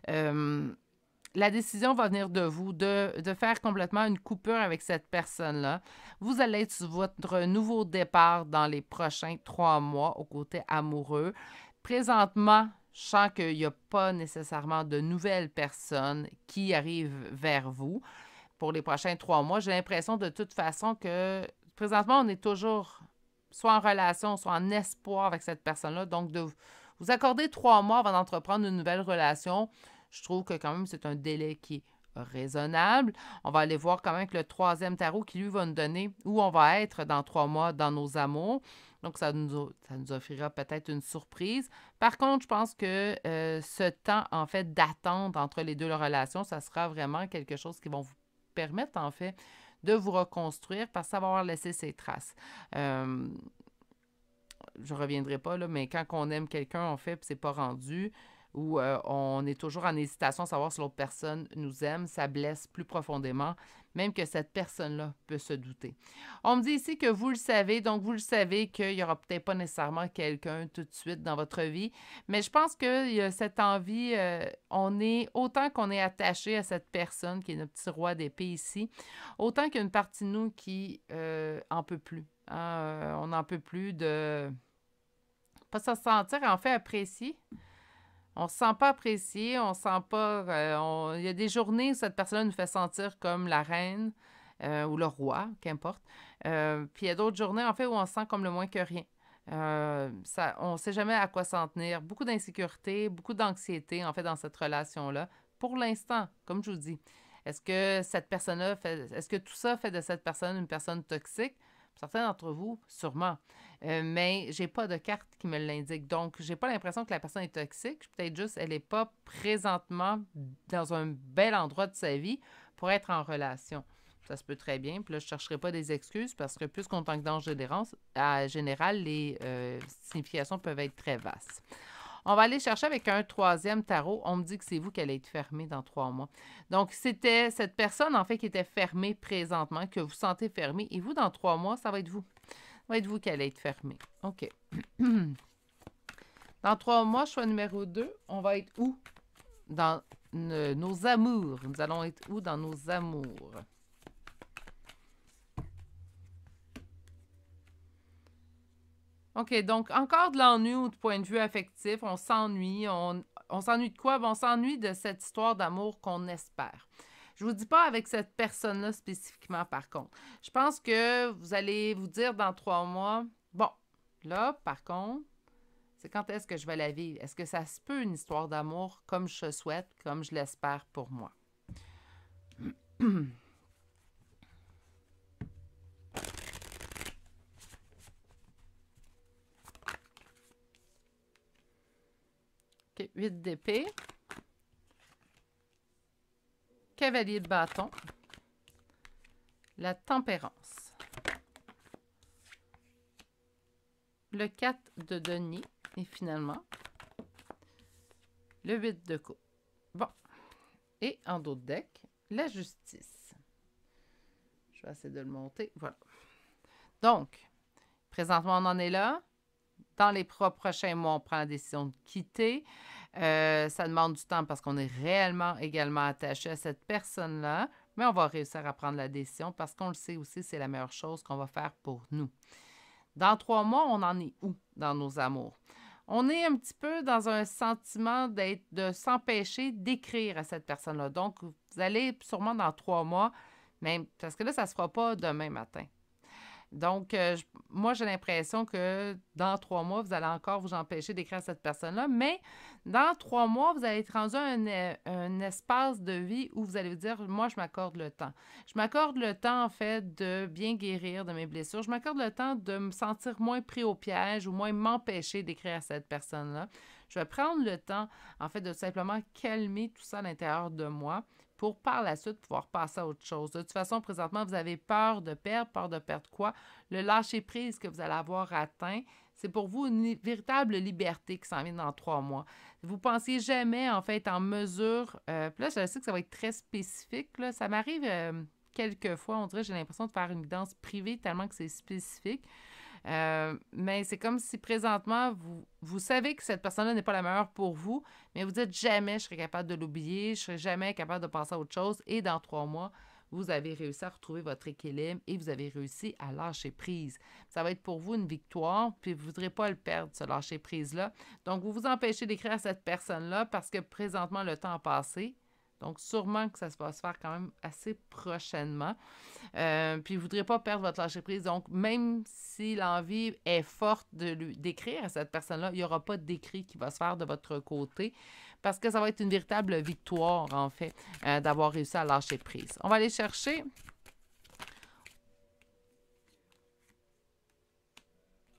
La décision va venir de vous, de faire complètement une coupure avec cette personne-là. Vous allez être sur votre nouveau départ dans les prochains 3 mois au côté amoureux. Présentement, je sens qu'il n'y a pas nécessairement de nouvelles personnes qui arrivent vers vous pour les prochains 3 mois. J'ai l'impression de toute façon que présentement, on est toujours soit en relation, soit en espoir avec cette personne-là. Donc, de vous accorder 3 mois avant d'entreprendre une nouvelle relation, je trouve que quand même, c'est un délai qui est raisonnable. On va aller voir quand même que le 3e tarot qui, lui, va nous donner où on va être dans 3 mois dans nos amours. Donc, ça nous offrira peut-être une surprise. Par contre, je pense que ce temps, en fait, d'attente entre les 2 relations, ça sera vraiment quelque chose qui va vous permettre, en fait, de vous reconstruire parce que ça va avoir laissé ses traces. Je reviendrai pas, là, mais quand on aime quelqu'un, on fait, puis c'est pas rendu, où on est toujours en hésitation à savoir si l'autre personne nous aime, ça blesse plus profondément, même que cette personne-là peut se douter. On me dit ici que vous le savez, donc vous le savez qu'il n'y aura peut-être pas nécessairement quelqu'un tout de suite dans votre vie, mais je pense qu'il y a cette envie, autant qu'on est attaché à cette personne qui est notre petit roi d'épée ici, autant qu'il y a une partie de nous qui en peut plus. Hein, on n'en peut plus de pas se sentir en fait apprécié. On se sent pas apprécié, on se sent pas... Il y a des journées où cette personne nous fait sentir comme la reine ou le roi, qu'importe. Puis il y a d'autres journées, en fait, où on se sent comme le moins que rien. On ne sait jamais à quoi s'en tenir. Beaucoup d'insécurité, beaucoup d'anxiété, en fait, dans cette relation-là. Pour l'instant, comme je vous dis. Est-ce que cette personne-là est-ce que tout ça fait de cette personne une personne toxique? Certains d'entre vous, sûrement. Mais j'ai pas de carte qui me l'indique. Donc, j'ai pas l'impression que la personne est toxique. Peut-être juste, elle n'est pas présentement dans un bel endroit de sa vie pour être en relation. Ça se peut très bien. Puis là, je ne chercherai pas des excuses parce que puisqu'on est en danger général, les significations peuvent être très vastes. On va aller chercher avec un troisième tarot. On me dit que c'est vous qui allez être fermé dans 3 mois. Donc, c'était cette personne, en fait, qui était fermée présentement, que vous sentez fermée. Et vous, dans 3 mois, ça va être vous. Ça va être vous qui allez être fermé. OK. Dans 3 mois, choix numéro 2, on va être où? Dans nos amours. Nous allons être où dans nos amours? OK, donc encore de l'ennui ou de point de vue affectif, on s'ennuie. On s'ennuie de quoi? On s'ennuie de cette histoire d'amour qu'on espère. Je ne vous dis pas avec cette personne-là spécifiquement, par contre. Je pense que vous allez vous dire dans 3 mois, bon, là, par contre, c'est quand est-ce que je vais la vivre? Est-ce que ça se peut une histoire d'amour comme je souhaite, comme je l'espère pour moi? OK, 8 d'épée. Cavalier de bâton. La tempérance. Le 4 de denier. Et finalement, le 8 de coupe. Bon. Et en dos de deck, la justice. Je vais essayer de le monter. Voilà. Donc, présentement, on en est là. Dans les prochains mois, on prend la décision de quitter. Ça demande du temps parce qu'on est réellement également attaché à cette personne-là. Mais on va réussir à prendre la décision parce qu'on le sait aussi, c'est la meilleure chose qu'on va faire pour nous. Dans 3 mois, on en est où dans nos amours? On est un petit peu dans un sentiment de s'empêcher d'écrire à cette personne-là. Donc, vous allez sûrement dans 3 mois, même parce que là, ça ne se fera pas demain matin. Donc, moi, j'ai l'impression que dans 3 mois, vous allez encore vous empêcher d'écrire à cette personne-là, mais dans 3 mois, vous allez être rendu à un espace de vie où vous allez vous dire, moi, je m'accorde le temps. Je m'accorde le temps, en fait, de bien guérir de mes blessures. Je m'accorde le temps de me sentir moins pris au piège ou moins m'empêcher d'écrire à cette personne-là. Je vais prendre le temps, en fait, de simplement calmer tout ça à l'intérieur de moi pour par la suite pouvoir passer à autre chose. De toute façon, présentement, vous avez peur de perdre quoi? Le lâcher-prise que vous allez avoir atteint, c'est pour vous une véritable liberté qui s'en vient dans 3 mois. Vous ne pensiez jamais, en fait, être en mesure... puis là, je sais que ça va être très spécifique. Là. Ça m'arrive quelques fois, on dirait, j'ai l'impression de faire une guidance privée tellement que c'est spécifique. Mais c'est comme si présentement, vous savez que cette personne-là n'est pas la meilleure pour vous, mais vous dites jamais je serai capable de l'oublier, je serai jamais capable de passer à autre chose. Et dans 3 mois, vous avez réussi à retrouver votre équilibre et vous avez réussi à lâcher prise. Ça va être pour vous une victoire, puis vous ne voudrez pas le perdre, ce lâcher prise-là. Donc, vous vous empêchez d'écrire à cette personne-là parce que présentement, le temps a passé. Donc, sûrement que ça va se faire quand même assez prochainement. Puis, vous ne voudrez pas perdre votre lâcher-prise. Donc, même si l'envie est forte d'écrire à cette personne-là, il n'y aura pas d'écrit qui va se faire de votre côté parce que ça va être une véritable victoire, en fait, d'avoir réussi à lâcher prise. On va aller chercher...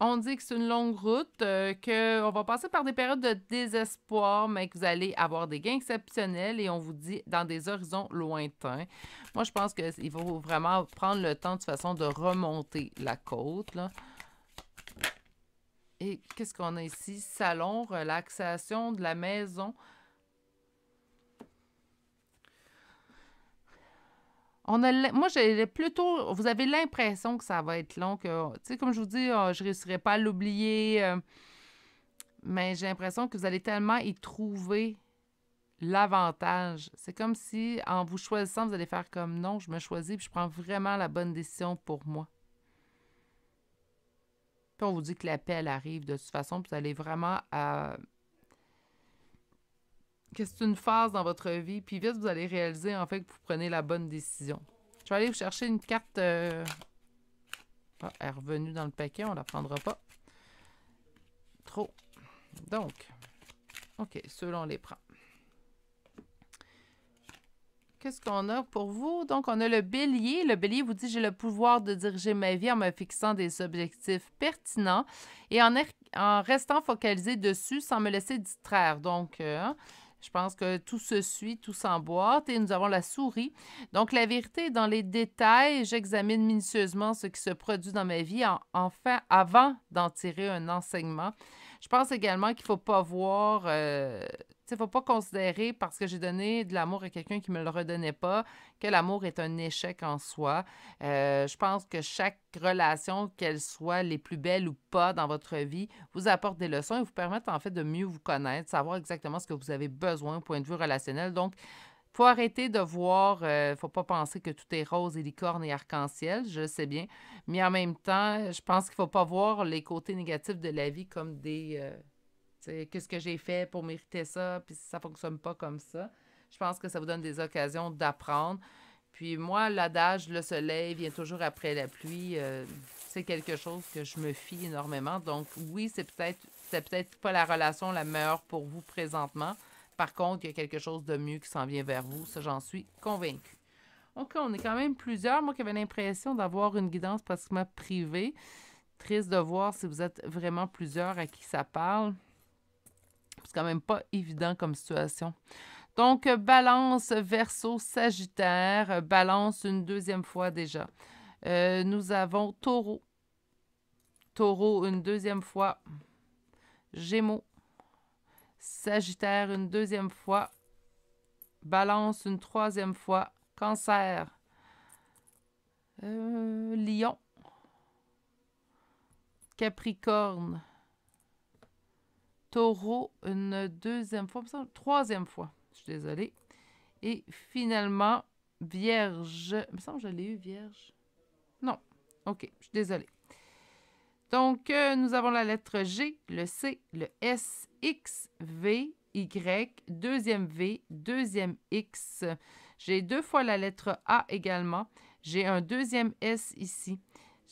On dit que c'est une longue route, qu'on va passer par des périodes de désespoir, mais que vous allez avoir des gains exceptionnels et on vous dit dans des horizons lointains. Moi, je pense qu'il faut vraiment prendre le temps de toute façon de remonter la côte, là. Et qu'est-ce qu'on a ici? Salon, relaxation de la maison. Moi, j'ai plutôt... Vous avez l'impression que ça va être long, que... Tu sais, comme je vous dis, je ne réussirai pas à l'oublier. Mais j'ai l'impression que vous allez tellement y trouver l'avantage. C'est comme si, en vous choisissant, vous allez faire comme non, je me choisis puis je prends vraiment la bonne décision pour moi. Puis on vous dit que la paix, elle arrive de toute façon, puis vous allez vraiment à... que c'est une phase dans votre vie, puis vite, vous allez réaliser, en fait, que vous prenez la bonne décision. Je vais aller vous chercher une carte... Ah, elle est revenue dans le paquet, on ne la prendra pas. Trop. Donc, OK, ceux-là, on les prend. Qu'est-ce qu'on a pour vous? Donc, on a le bélier. Le bélier vous dit « J'ai le pouvoir de diriger ma vie en me fixant des objectifs pertinents et en restant focalisé dessus sans me laisser distraire. » Donc, je pense que tout se suit, tout s'emboîte. Et nous avons la souris. Donc, la vérité est dans les détails. J'examine minutieusement ce qui se produit dans ma vie enfin, avant d'en tirer un enseignement. Je pense également qu'il ne faut pas voir... il ne faut pas considérer, parce que j'ai donné de l'amour à quelqu'un qui ne me le redonnait pas, que l'amour est un échec en soi. Je pense que chaque relation, qu'elle soit les plus belles ou pas dans votre vie, vous apporte des leçons et vous permettent en fait de mieux vous connaître, savoir exactement ce que vous avez besoin au point de vue relationnel. Donc, il faut arrêter de voir, il ne faut pas penser que tout est rose et licorne et arc-en-ciel, je le sais bien, mais en même temps, je pense qu'il ne faut pas voir les côtés négatifs de la vie comme des... qu'est-ce que j'ai fait pour mériter ça, puis ça ne fonctionne pas comme ça. Je pense que ça vous donne des occasions d'apprendre. Puis moi, l'adage « le soleil vient toujours après la pluie », c'est quelque chose que je me fie énormément. Donc oui, c'est peut-être pas la relation la meilleure pour vous présentement. Par contre, il y a quelque chose de mieux qui s'en vient vers vous. Ça, j'en suis convaincue. OK, on est quand même plusieurs. Moi qui avais l'impression d'avoir une guidance pratiquement privée. Triste de voir si vous êtes vraiment plusieurs à qui ça parle. C'est quand même pas évident comme situation. Donc, Balance, Verseau, Sagittaire. Balance une deuxième fois déjà. Nous avons Taureau. Taureau une deuxième fois. Gémeaux. Sagittaire une deuxième fois. Balance une troisième fois. Cancer. Lion. Capricorne. Taureau, une deuxième fois, troisième fois, je suis désolée. Et finalement, Vierge. Il me semble que je l'ai eu, Vierge. Non. OK, je suis désolée. Donc, nous avons la lettre G, le C, le S, X, V, Y, deuxième V, deuxième X. J'ai 2 fois la lettre A également. J'ai un deuxième S ici.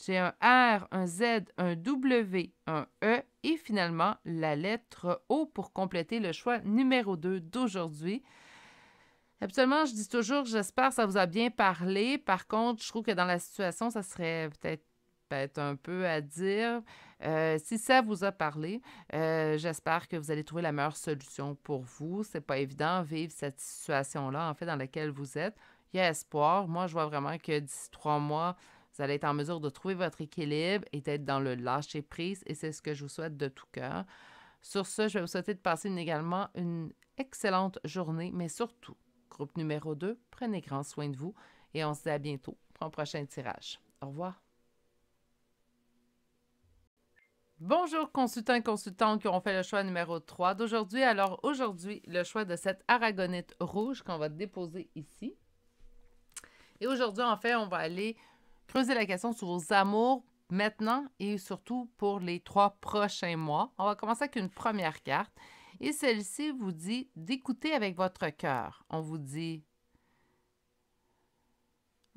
J'ai un R, un Z, un W, un E et finalement la lettre O pour compléter le choix numéro 2 d'aujourd'hui. Habituellement, je dis toujours, j'espère que ça vous a bien parlé. Par contre, je trouve que dans la situation, ça serait peut-être un peu à dire. Si ça vous a parlé, j'espère que vous allez trouver la meilleure solution pour vous. C'est pas évident vivre cette situation-là, en fait, dans laquelle vous êtes. Il y a espoir. Moi, je vois vraiment que d'ici 3 mois, vous allez être en mesure de trouver votre équilibre et d'être dans le lâcher-prise et c'est ce que je vous souhaite de tout cœur. Sur ce, je vais vous souhaiter de passer également une excellente journée, mais surtout, groupe numéro 2, prenez grand soin de vous et on se dit à bientôt pour un prochain tirage. Au revoir. Bonjour consultants et consultantes qui ont fait le choix numéro 3 d'aujourd'hui. Alors aujourd'hui, le choix de cette aragonite rouge qu'on va déposer ici. Et aujourd'hui, en fait, on va aller creuser la question sur vos amours maintenant et surtout pour les 3 prochains mois. On va commencer avec une première carte. Et celle-ci vous dit d'écouter avec votre cœur. On vous dit...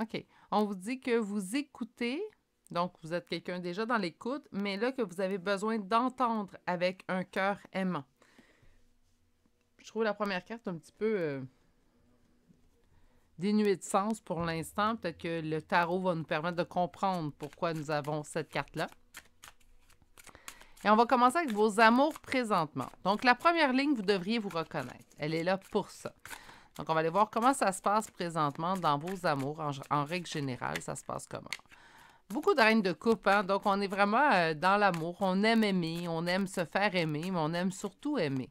OK. On vous dit que vous écoutez, donc vous êtes quelqu'un déjà dans l'écoute, mais là que vous avez besoin d'entendre avec un cœur aimant. Je trouve la première carte un petit peu... dénué de sens pour l'instant. Peut-être que le tarot va nous permettre de comprendre pourquoi nous avons cette carte-là. Et on va commencer avec vos amours présentement. Donc, la première ligne, vous devriez vous reconnaître. Elle est là pour ça. Donc, on va aller voir comment ça se passe présentement dans vos amours. En règle générale, ça se passe comment? Beaucoup de reines de coupe, hein? Donc, on est vraiment dans l'amour. On aime aimer, on aime se faire aimer, mais on aime surtout aimer.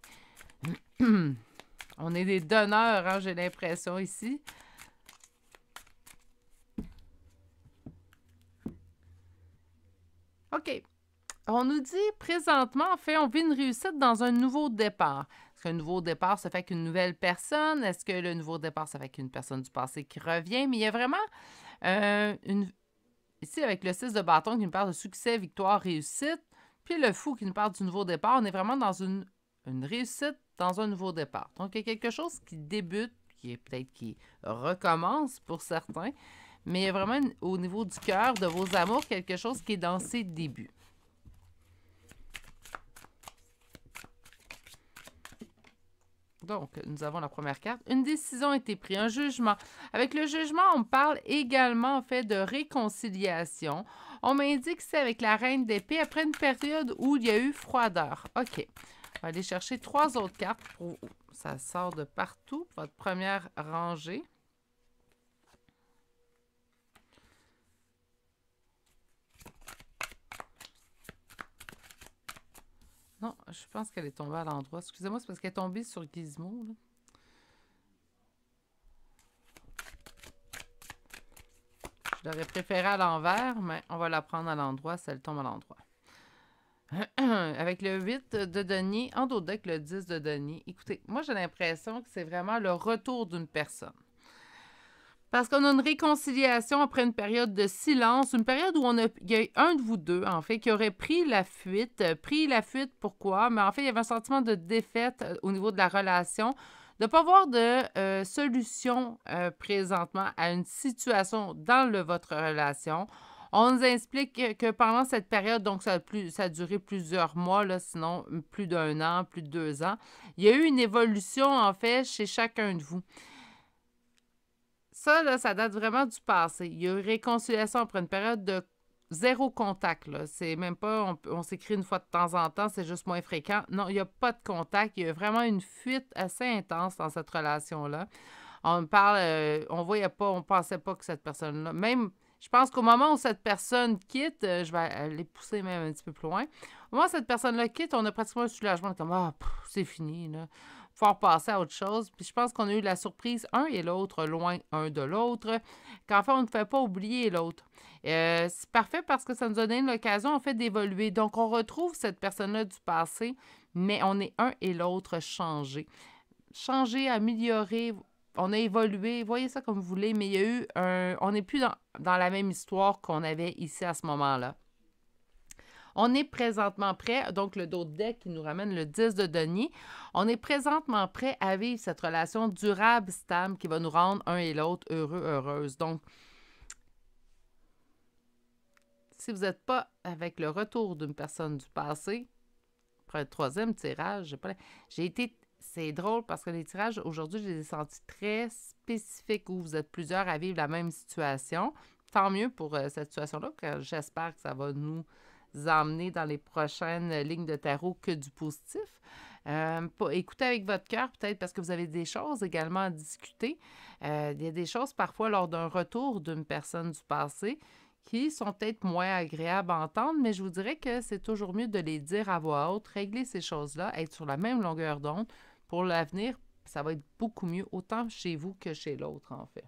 On est des donneurs, hein, j'ai l'impression ici. OK. On nous dit présentement, en fait, on vit une réussite dans un nouveau départ. Est-ce qu'un nouveau départ se fait avec une nouvelle personne? Est-ce que le nouveau départ se fait avec une personne du passé qui revient? Mais il y a vraiment ici, avec le 6 de bâton qui nous parle de succès, victoire, réussite, puis le fou qui nous parle du nouveau départ, on est vraiment dans une réussite dans un nouveau départ. Donc, il y a quelque chose qui débute, qui est peut-être qui recommence pour certains, mais il y a vraiment au niveau du cœur, de vos amours, quelque chose qui est dans ses débuts. Donc, nous avons la première carte. Une décision a été prise, un jugement. Avec le jugement, on parle également, en fait, de réconciliation. On m'indique que c'est avec la reine d'épée après une période où il y a eu froideur. OK. On va aller chercher 3 autres cartes. Ça sort de partout. Votre première rangée. Non, je pense qu'elle est tombée à l'endroit. Excusez-moi, c'est parce qu'elle est tombée sur Gizmo, là. Je l'aurais préféré à l'envers, mais on va la prendre à l'endroit si elle tombe à l'endroit. Avec le 8 de denier, en dos deck, le 10 de denier. Écoutez, moi, j'ai l'impression que c'est vraiment le retour d'une personne. Parce qu'on a une réconciliation après une période de silence, une période où il y a un de vous deux, en fait, qui aurait pris la fuite. Pourquoi? Mais en fait, il y avait un sentiment de défaite au niveau de la relation, de ne pas voir de solution présentement à une situation dans votre relation. On nous explique que pendant cette période, donc ça a duré plusieurs mois, là, sinon plus d'1 an, plus de 2 ans, il y a eu une évolution, en fait, chez chacun de vous. Ça, là, ça date vraiment du passé. Il y a eu réconciliation après une période de zéro contact. Là. C'est même pas, on s'écrit une fois de temps en temps, c'est juste moins fréquent. Non, il n'y a pas de contact. Il y a vraiment une fuite assez intense dans cette relation-là. On parle, on voyait pas, on pensait pas que cette personne-là, même, je pense qu'au moment où cette personne quitte, je vais aller pousser même un petit peu plus loin, au moment où cette personne-là quitte, on a pratiquement un soulagement, comme, ah, c'est fini, là. Faut passer à autre chose. Puis je pense qu'on a eu la surprise, un et l'autre, loin un de l'autre, qu'en fait, on ne fait pas oublier l'autre. C'est parfait parce que ça nous a donné l'occasion, en fait, d'évoluer. Donc, on retrouve cette personne-là du passé, mais on est un et l'autre changé. Changer, améliorer, on a évolué, voyez ça comme vous voulez, mais il y a eu on n'est plus dans la même histoire qu'on avait ici à ce moment-là. On est présentement prêt, donc le dos de deck qui nous ramène le 10 de denier, on est présentement prêt à vivre cette relation durable, stable, qui va nous rendre un et l'autre heureux, heureuses. Donc, si vous n'êtes pas avec le retour d'une personne du passé, pour le troisième tirage, j'ai été... C'est drôle parce que les tirages, aujourd'hui, je les ai sentis très spécifiques où vous êtes plusieurs à vivre la même situation. Tant mieux pour cette situation-là, car j'espère que ça va nous emmener dans les prochaines lignes de tarot que du positif. Écoutez avec votre cœur, peut-être parce que vous avez des choses également à discuter. Il y a des choses parfois lors d'un retour d'une personne du passé qui sont peut-être moins agréables à entendre, mais je vous dirais que c'est toujours mieux de les dire à voix haute, régler ces choses-là, être sur la même longueur d'onde. Pour l'avenir, ça va être beaucoup mieux, autant chez vous que chez l'autre, en fait.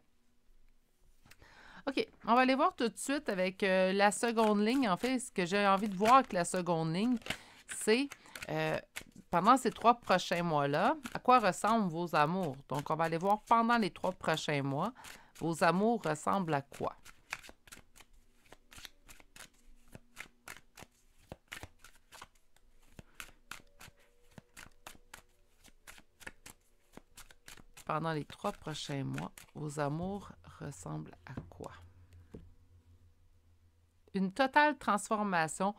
OK, on va aller voir tout de suite avec la seconde ligne. En fait, ce que j'ai envie de voir avec la seconde ligne, c'est pendant ces 3 prochains mois-là, à quoi ressemblent vos amours? Donc, on va aller voir pendant les 3 prochains mois, vos amours ressemblent à quoi? Pendant les 3 prochains mois, vos amours ressemblent à quoi? Une totale transformation.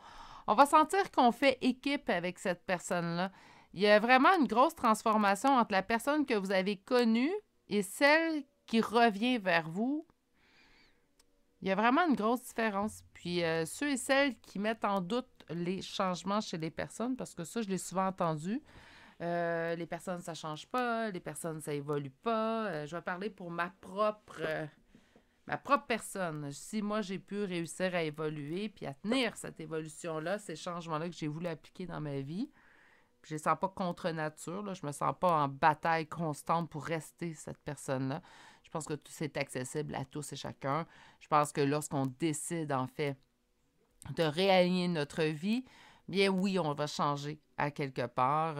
On va sentir qu'on fait équipe avec cette personne-là. Il y a vraiment une grosse transformation entre la personne que vous avez connue et celle qui revient vers vous. Il y a vraiment une grosse différence. Puis ceux et celles qui mettent en doute les changements chez les personnes, parce que ça, je l'ai souvent entendu, les personnes, ça ne change pas. Les personnes, ça évolue pas. Je vais parler pour ma propre ma propre personne. Si moi, j'ai pu réussir à évoluer puis à tenir cette évolution-là, ces changements-là que j'ai voulu appliquer dans ma vie, je ne les sens pas contre nature, là, je me sens pas en bataille constante pour rester cette personne-là. Je pense que tout c'est accessible à tous et chacun. Je pense que lorsqu'on décide, en fait, de réaligner notre vie, bien oui, on va changer à quelque part.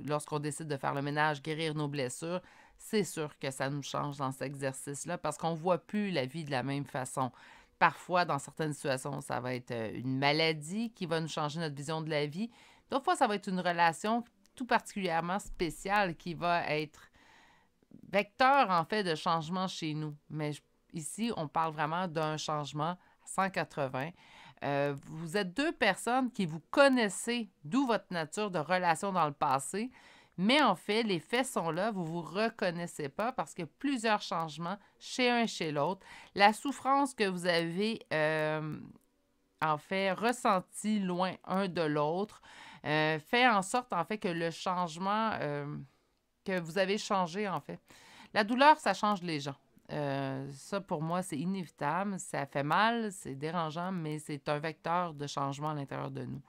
Lorsqu'on décide de faire le ménage, guérir nos blessures, c'est sûr que ça nous change dans cet exercice-là parce qu'on ne voit plus la vie de la même façon. Parfois, dans certaines situations, ça va être une maladie qui va nous changer notre vision de la vie. D'autres fois, ça va être une relation tout particulièrement spéciale qui va être vecteur, en fait, de changement chez nous. Mais ici, on parle vraiment d'un changement à 180. Vous êtes deux personnes qui vous connaissez, d'où votre nature de relation dans le passé, mais en fait, les faits sont là, vous ne vous reconnaissez pas parce qu'il y a plusieurs changements chez un et chez l'autre. La souffrance que vous avez, en fait, ressentie loin un de l'autre, fait en sorte, en fait, que le changement, que vous avez changé, en fait. La douleur, ça change les gens. Ça, pour moi, c'est inévitable. Ça fait mal, c'est dérangeant, mais c'est un vecteur de changement à l'intérieur de nous.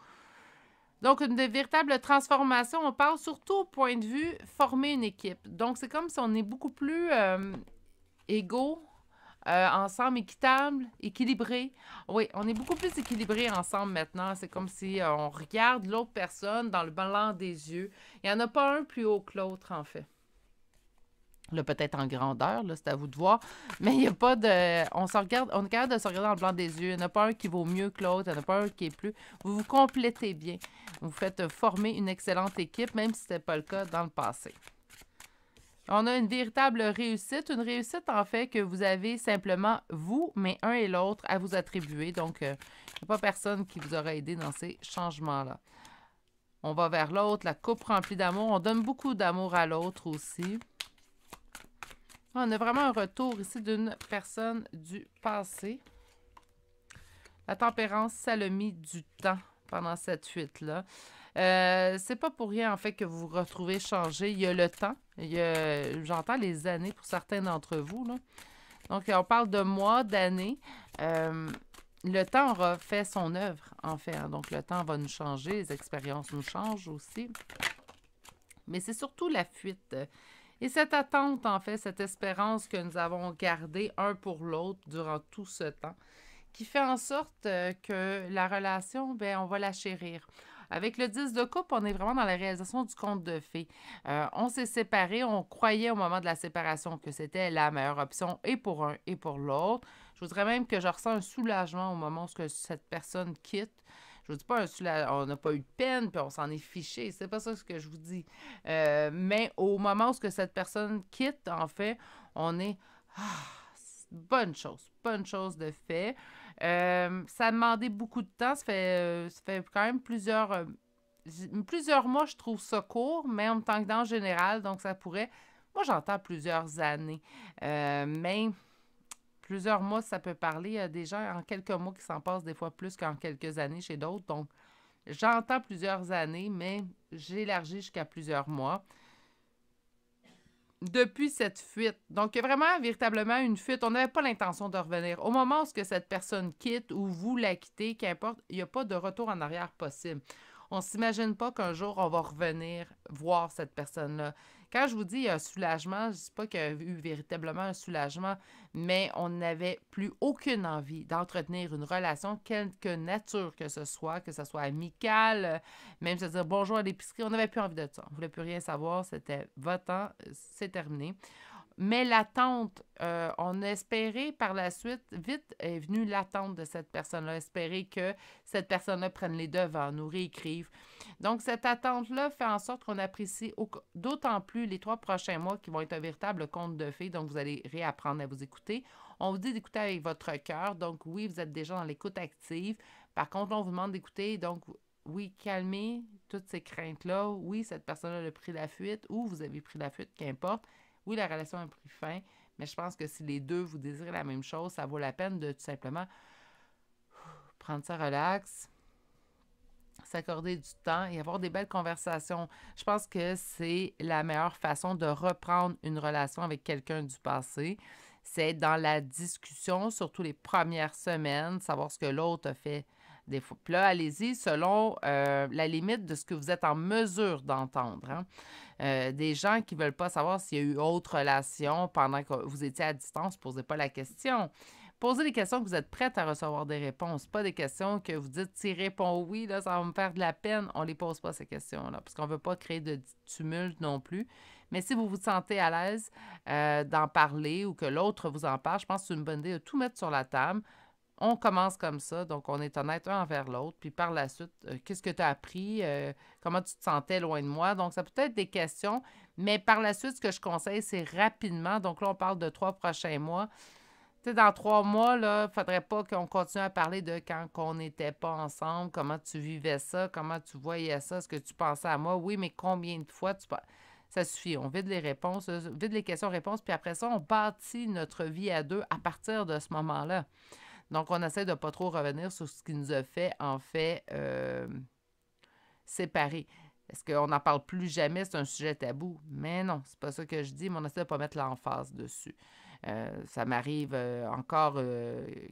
Donc, une véritable transformation, on parle surtout au point de vue former une équipe. Donc, c'est comme si on est beaucoup plus égaux, ensemble, équitable, équilibré. Oui, on est beaucoup plus équilibré ensemble maintenant. C'est comme si on regarde l'autre personne dans le blanc des yeux. Il n'y en a pas un plus haut que l'autre, en fait. Là, peut-être en grandeur, là, c'est à vous de voir. Mais il n'y a pas de... On se regarde, on est capable de se regarder dans le blanc des yeux. Il n'y en a pas un qui vaut mieux que l'autre. Il n'y en a pas un qui est plus... Vous vous complétez bien. Vous faites former une excellente équipe, même si ce n'était pas le cas dans le passé. On a une véritable réussite. Une réussite, en fait, que vous avez simplement vous, mais un et l'autre, à vous attribuer. Donc, il n'y a pas personne qui vous aura aidé dans ces changements-là. On va vers l'autre, la coupe remplie d'amour. On donne beaucoup d'amour à l'autre aussi. On a vraiment un retour ici d'une personne du passé. La tempérance, ça l'a mis du temps pendant cette fuite-là. C'est pas pour rien, en fait, que vous vous retrouvez changé. Il y a le temps. J'entends les années pour certains d'entre vous, là. Donc, on parle de mois, d'années. Le temps aura fait son œuvre, en fait. Hein. Donc, le temps va nous changer. Les expériences nous changent aussi. Mais c'est surtout la fuite. Et cette attente, en fait, cette espérance que nous avons gardée un pour l'autre durant tout ce temps, qui fait en sorte que la relation, bien, on va la chérir. Avec le 10 de coupe, on est vraiment dans la réalisation du conte de fées. On s'est séparés, on croyait au moment de la séparation que c'était la meilleure option et pour un et pour l'autre. Je vous dirais même que je ressens un soulagement au moment où cette personne quitte. Je vous dis pas on n'a pas eu de peine, puis on s'en est fiché. C'est pas ça ce que je vous dis. Mais au moment où cette personne quitte, en fait, on est... bonne chose de fait. Ça a demandé beaucoup de temps. Ça fait quand même plusieurs mois, je trouve ça court, mais en tant que dans général, donc ça pourrait... Moi, j'entends plusieurs années. Mais... Plusieurs mois, ça peut parler. Il y a des gens en quelques mois qui s'en passent des fois plus qu'en quelques années chez d'autres. Donc, j'entends plusieurs années, mais j'élargis jusqu'à plusieurs mois. Depuis cette fuite. Donc, il y a vraiment, véritablement une fuite. On n'avait pas l'intention de revenir. Au moment où cette personne quitte ou vous la quittez, qu'importe, il n'y a pas de retour en arrière possible. On ne s'imagine pas qu'un jour, on va revenir voir cette personne-là. Quand je vous dis un soulagement, je ne dis pas qu'il y a eu véritablement un soulagement, mais on n'avait plus aucune envie d'entretenir une relation, quelque nature que ce soit amicale, même se dire bonjour à l'épicerie, on n'avait plus envie de ça. On ne voulait plus rien savoir, c'était votre temps, c'est terminé. Mais l'attente, on a espéré par la suite, vite est venue l'attente de cette personne-là, espérer que cette personne-là prenne les devants, nous réécrive. Donc, cette attente-là fait en sorte qu'on apprécie d'autant plus les 3 prochains mois qui vont être un véritable conte de fées. Donc, vous allez réapprendre à vous écouter. On vous dit d'écouter avec votre cœur. Donc, oui, vous êtes déjà dans l'écoute active. Par contre, on vous demande d'écouter. Donc, oui, calmez toutes ces craintes-là. Oui, cette personne-là a pris la fuite ou vous avez pris la fuite, qu'importe. Oui, la relation a pris fin, mais je pense que si les deux vous désirez la même chose, ça vaut la peine de tout simplement prendre ça relax, s'accorder du temps et avoir des belles conversations. Je pense que c'est la meilleure façon de reprendre une relation avec quelqu'un du passé. c'est être dans la discussion, surtout les premières semaines, savoir ce que l'autre a fait des fois. Puis là, allez-y selon la limite de ce que vous êtes en mesure d'entendre. Hein. Des gens qui ne veulent pas savoir s'il y a eu autre relation pendant que vous étiez à distance, posez pas la question. Posez des questions que vous êtes prête à recevoir des réponses, pas des questions que vous dites si répond oui, là, ça va me faire de la peine. On ne les pose pas, ces questions-là, parce qu'on ne veut pas créer de tumulte non plus. Mais si vous vous sentez à l'aise d'en parler ou que l'autre vous en parle, je pense que c'est une bonne idée de tout mettre sur la table. On commence comme ça, donc on est honnête un envers l'autre. Puis par la suite, qu'est-ce que tu as appris? Comment tu te sentais loin de moi? Donc, ça peut être des questions, mais par la suite, ce que je conseille, c'est rapidement. Donc là, on parle de 3 prochains mois. Tu sais, dans 3 mois, là, il ne faudrait pas qu'on continue à parler de quand on n'était pas ensemble, comment tu vivais ça, comment tu voyais ça, ce que tu pensais à moi. Oui, mais combien de fois tu penses? Ça suffit. On vide les réponses, vide les questions-réponses, puis après ça, on bâtit notre vie à deux à partir de ce moment-là. Donc, on essaie de ne pas trop revenir sur ce qui nous a fait, en fait, séparer. Est-ce qu'on n'en parle plus jamais? C'est un sujet tabou. Mais non, c'est pas ça que je dis, mais on essaie de ne pas mettre l'emphase dessus. Ça m'arrive encore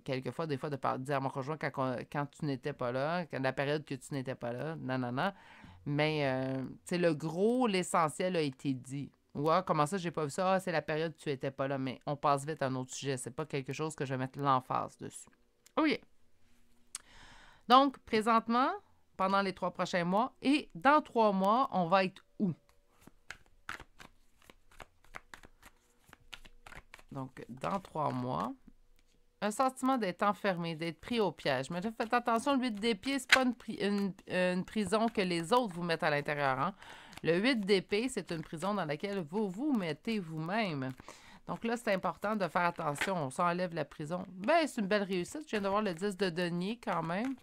quelquefois, des fois, de dire à mon conjoint quand tu n'étais pas là, quand la période que tu n'étais pas là, non, non, non. Mais, tu sais, le gros, l'essentiel a été dit. Ouais, comment ça, j'ai pas vu ça? Ah, c'est la période où tu étais pas là, mais on passe vite à un autre sujet. C'est pas quelque chose que je vais mettre l'emphase dessus. OK. Donc, présentement, pendant les 3 prochains mois, et dans 3 mois, on va être où? Donc, dans 3 mois, un sentiment d'être enfermé, d'être pris au piège. Mais là, faites attention, le 8 d'épée, ce n'est pas une prison que les autres vous mettent à l'intérieur. Hein? Le 8 d'épée, c'est une prison dans laquelle vous vous mettez vous-même. Donc là, c'est important de faire attention. On s'enlève la prison. Ben, c'est une belle réussite. Je viens de voir le 10 de denier quand même.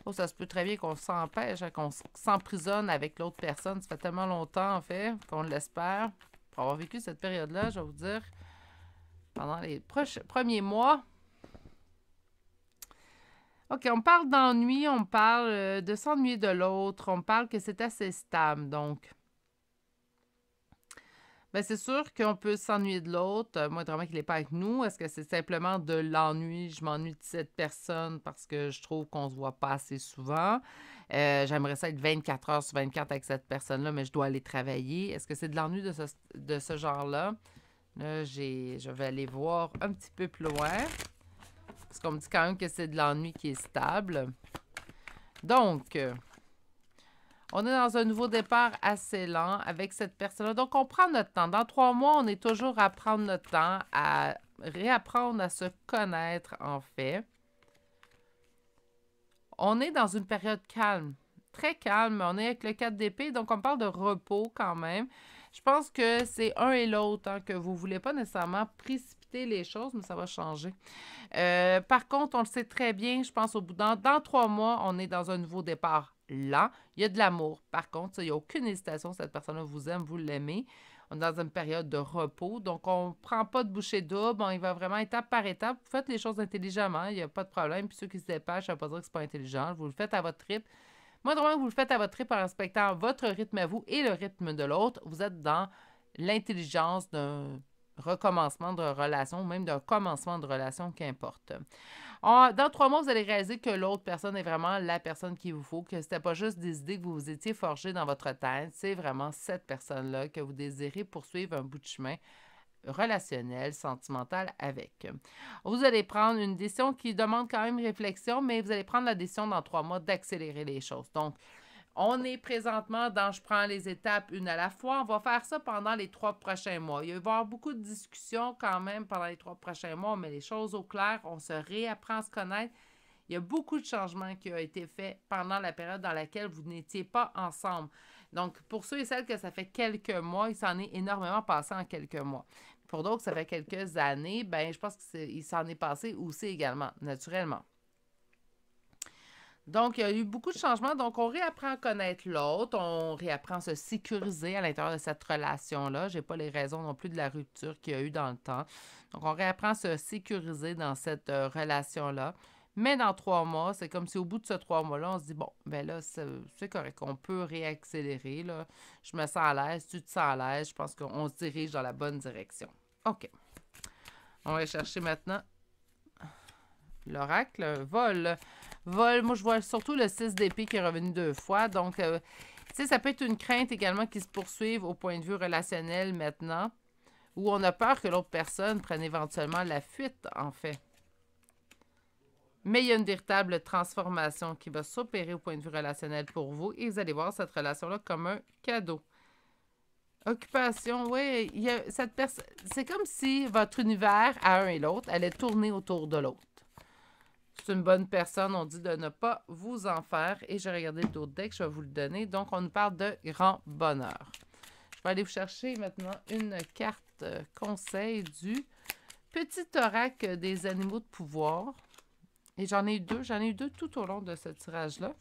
Oh, ça se peut très bien qu'on s'empêche, qu'on s'emprisonne avec l'autre personne. Ça fait tellement longtemps, en fait, qu'on l'espère. Pour avoir vécu cette période-là, je vais vous dire, pendant les premiers mois. OK, on parle d'ennui, on parle de s'ennuyer de l'autre, on parle que c'est assez stable, donc. Bien, c'est sûr qu'on peut s'ennuyer de l'autre, moindrement qu'il n'est pas avec nous. Est-ce que c'est simplement de l'ennui? Je m'ennuie de cette personne parce que je trouve qu'on ne se voit pas assez souvent. J'aimerais ça être 24 heures sur 24 avec cette personne-là, mais je dois aller travailler. Est-ce que c'est de l'ennui de ce genre-là? Là, je vais aller voir un petit peu plus loin. Parce qu'on me dit quand même que c'est de l'ennui qui est stable. Donc, on est dans un nouveau départ assez lent avec cette personne-là. Donc, on prend notre temps. Dans 3 mois, on est toujours à prendre notre temps, à réapprendre à se connaître, en fait. On est dans une période calme, très calme. On est avec le 4 d'épée, donc on parle de repos quand même. Je pense que c'est un et l'autre, hein, que vous ne voulez pas nécessairement précipiter les choses, mais ça va changer. Par contre, on le sait très bien, je pense dans 3 mois, on est dans un nouveau départ lent. Il y a de l'amour. Par contre, il n'y a aucune hésitation. Cette personne-là vous aime, vous l'aimez. On est dans une période de repos. Donc, on ne prend pas de bouchée double. Il va vraiment étape par étape. Vous faites les choses intelligemment. Il n'y a pas de problème. Puis ceux qui se dépêchent, ça ne veut pas dire que ce n'est pas intelligent. Vous le faites à votre rythme. Moi, vraiment, vous le faites à votre rythme en respectant votre rythme à vous et le rythme de l'autre. Vous êtes dans l'intelligence d'un recommencement de relation ou même d'un commencement de relation, qu'importe. Dans 3 mois, vous allez réaliser que l'autre personne est vraiment la personne qu'il vous faut, que ce n'était pas juste des idées que vous vous étiez forgées dans votre tête. C'est vraiment cette personne-là que vous désirez poursuivre un bout de chemin relationnel, sentimental avec. Vous allez prendre une décision qui demande quand même réflexion, mais vous allez prendre la décision dans 3 mois d'accélérer les choses. Donc, on est présentement dans je prends les étapes une à la fois. On va faire ça pendant les 3 prochains mois. Il va y avoir beaucoup de discussions quand même pendant les 3 prochains mois. On met les choses au clair. On se réapprend à se connaître. Il y a beaucoup de changements qui ont été faits pendant la période dans laquelle vous n'étiez pas ensemble. Donc, pour ceux et celles que ça fait quelques mois, il s'en est énormément passé en quelques mois. Pour d'autres, ça fait quelques années, ben je pense qu'il s'en est passé aussi également, naturellement. Donc, il y a eu beaucoup de changements. Donc, on réapprend à connaître l'autre. On réapprend à se sécuriser à l'intérieur de cette relation-là. Je n'ai pas les raisons non plus de la rupture qu'il y a eu dans le temps. Donc, on réapprend à se sécuriser dans cette relation-là. Mais dans 3 mois, c'est comme si au bout de ce 3 mois-là, on se dit, bon, ben là, c'est correct. On peut réaccélérer, là. Je me sens à l'aise. Tu te sens à l'aise. Je pense qu'on se dirige dans la bonne direction. OK. On va chercher maintenant l'oracle. Vol. Vol, moi je vois surtout le 6 d'épée qui est revenu 2 fois. Donc, tu sais, ça peut être une crainte également qui se poursuive au point de vue relationnel maintenant, où on a peur que l'autre personne prenne éventuellement la fuite, en fait. Mais il y a une véritable transformation qui va s'opérer au point de vue relationnel pour vous et vous allez voir cette relation-là comme un cadeau. Occupation, oui, il y a cette personne. C'est comme si votre univers, à un et l'autre, allait tourner autour de l'autre. C'est une bonne personne, on dit de ne pas vous en faire. Et j'ai regardé d'autres decks, je vais vous le donner. Donc, on nous parle de grand bonheur. Je vais aller vous chercher maintenant une carte conseil du petit oracle des animaux de pouvoir. Et j'en ai eu deux tout au long de ce tirage-là.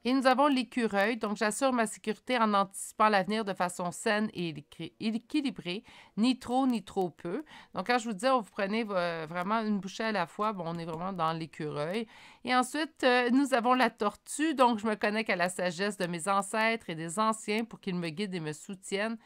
Et nous avons l'écureuil. Donc, j'assure ma sécurité en anticipant l'avenir de façon saine et équilibrée. Ni trop, ni trop peu. Donc, quand je vous dis, vous prenez vraiment une bouchée à la fois, bon, on est vraiment dans l'écureuil. Et ensuite, nous avons la tortue. Donc, je me connecte à la sagesse de mes ancêtres et des anciens pour qu'ils me guident et me soutiennent.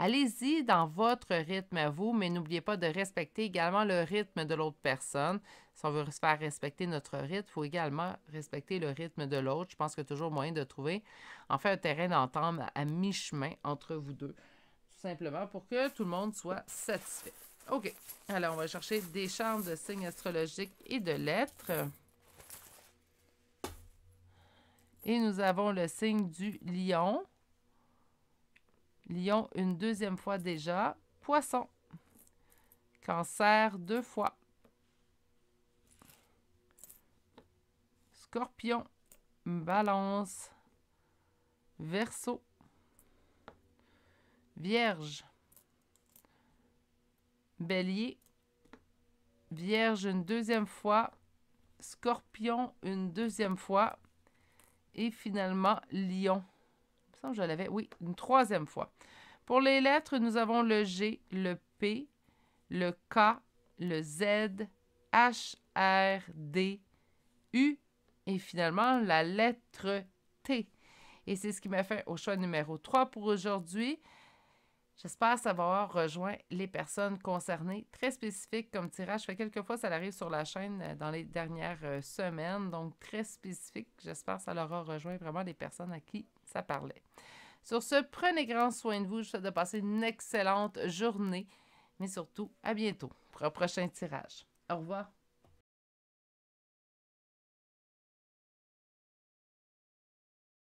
Allez-y dans votre rythme à vous, mais n'oubliez pas de respecter également le rythme de l'autre personne. Si on veut se faire respecter notre rythme, il faut également respecter le rythme de l'autre. Je pense qu'il y a toujours moyen de trouver, en fait, un terrain d'entente à mi-chemin entre vous deux. Tout simplement pour que tout le monde soit satisfait. OK. Alors, on va chercher des charmes de signes astrologiques et de lettres. Et nous avons le signe du lion. Lion, une deuxième fois déjà. Poisson. Cancer, 2 fois. Scorpion. Balance. Verseau. Vierge. Bélier. Vierge, une deuxième fois. Scorpion, une deuxième fois. Et finalement, Lion. Il me semble que je l'avais, oui, une troisième fois. Pour les lettres, nous avons le G, le P, le K, le Z, H, R, D, U et finalement la lettre T. Et c'est ce qui m'a fait au choix numéro 3 pour aujourd'hui. J'espère savoir rejoint les personnes concernées. Très spécifique comme tirage. Quelquefois, ça arrive sur la chaîne dans les dernières semaines. Donc, très spécifique. J'espère que ça leur a rejoint vraiment les personnes à qui ça parlait. Sur ce, prenez grand soin de vous. Je vous souhaite de passer une excellente journée. Mais surtout, à bientôt pour un prochain tirage. Au revoir.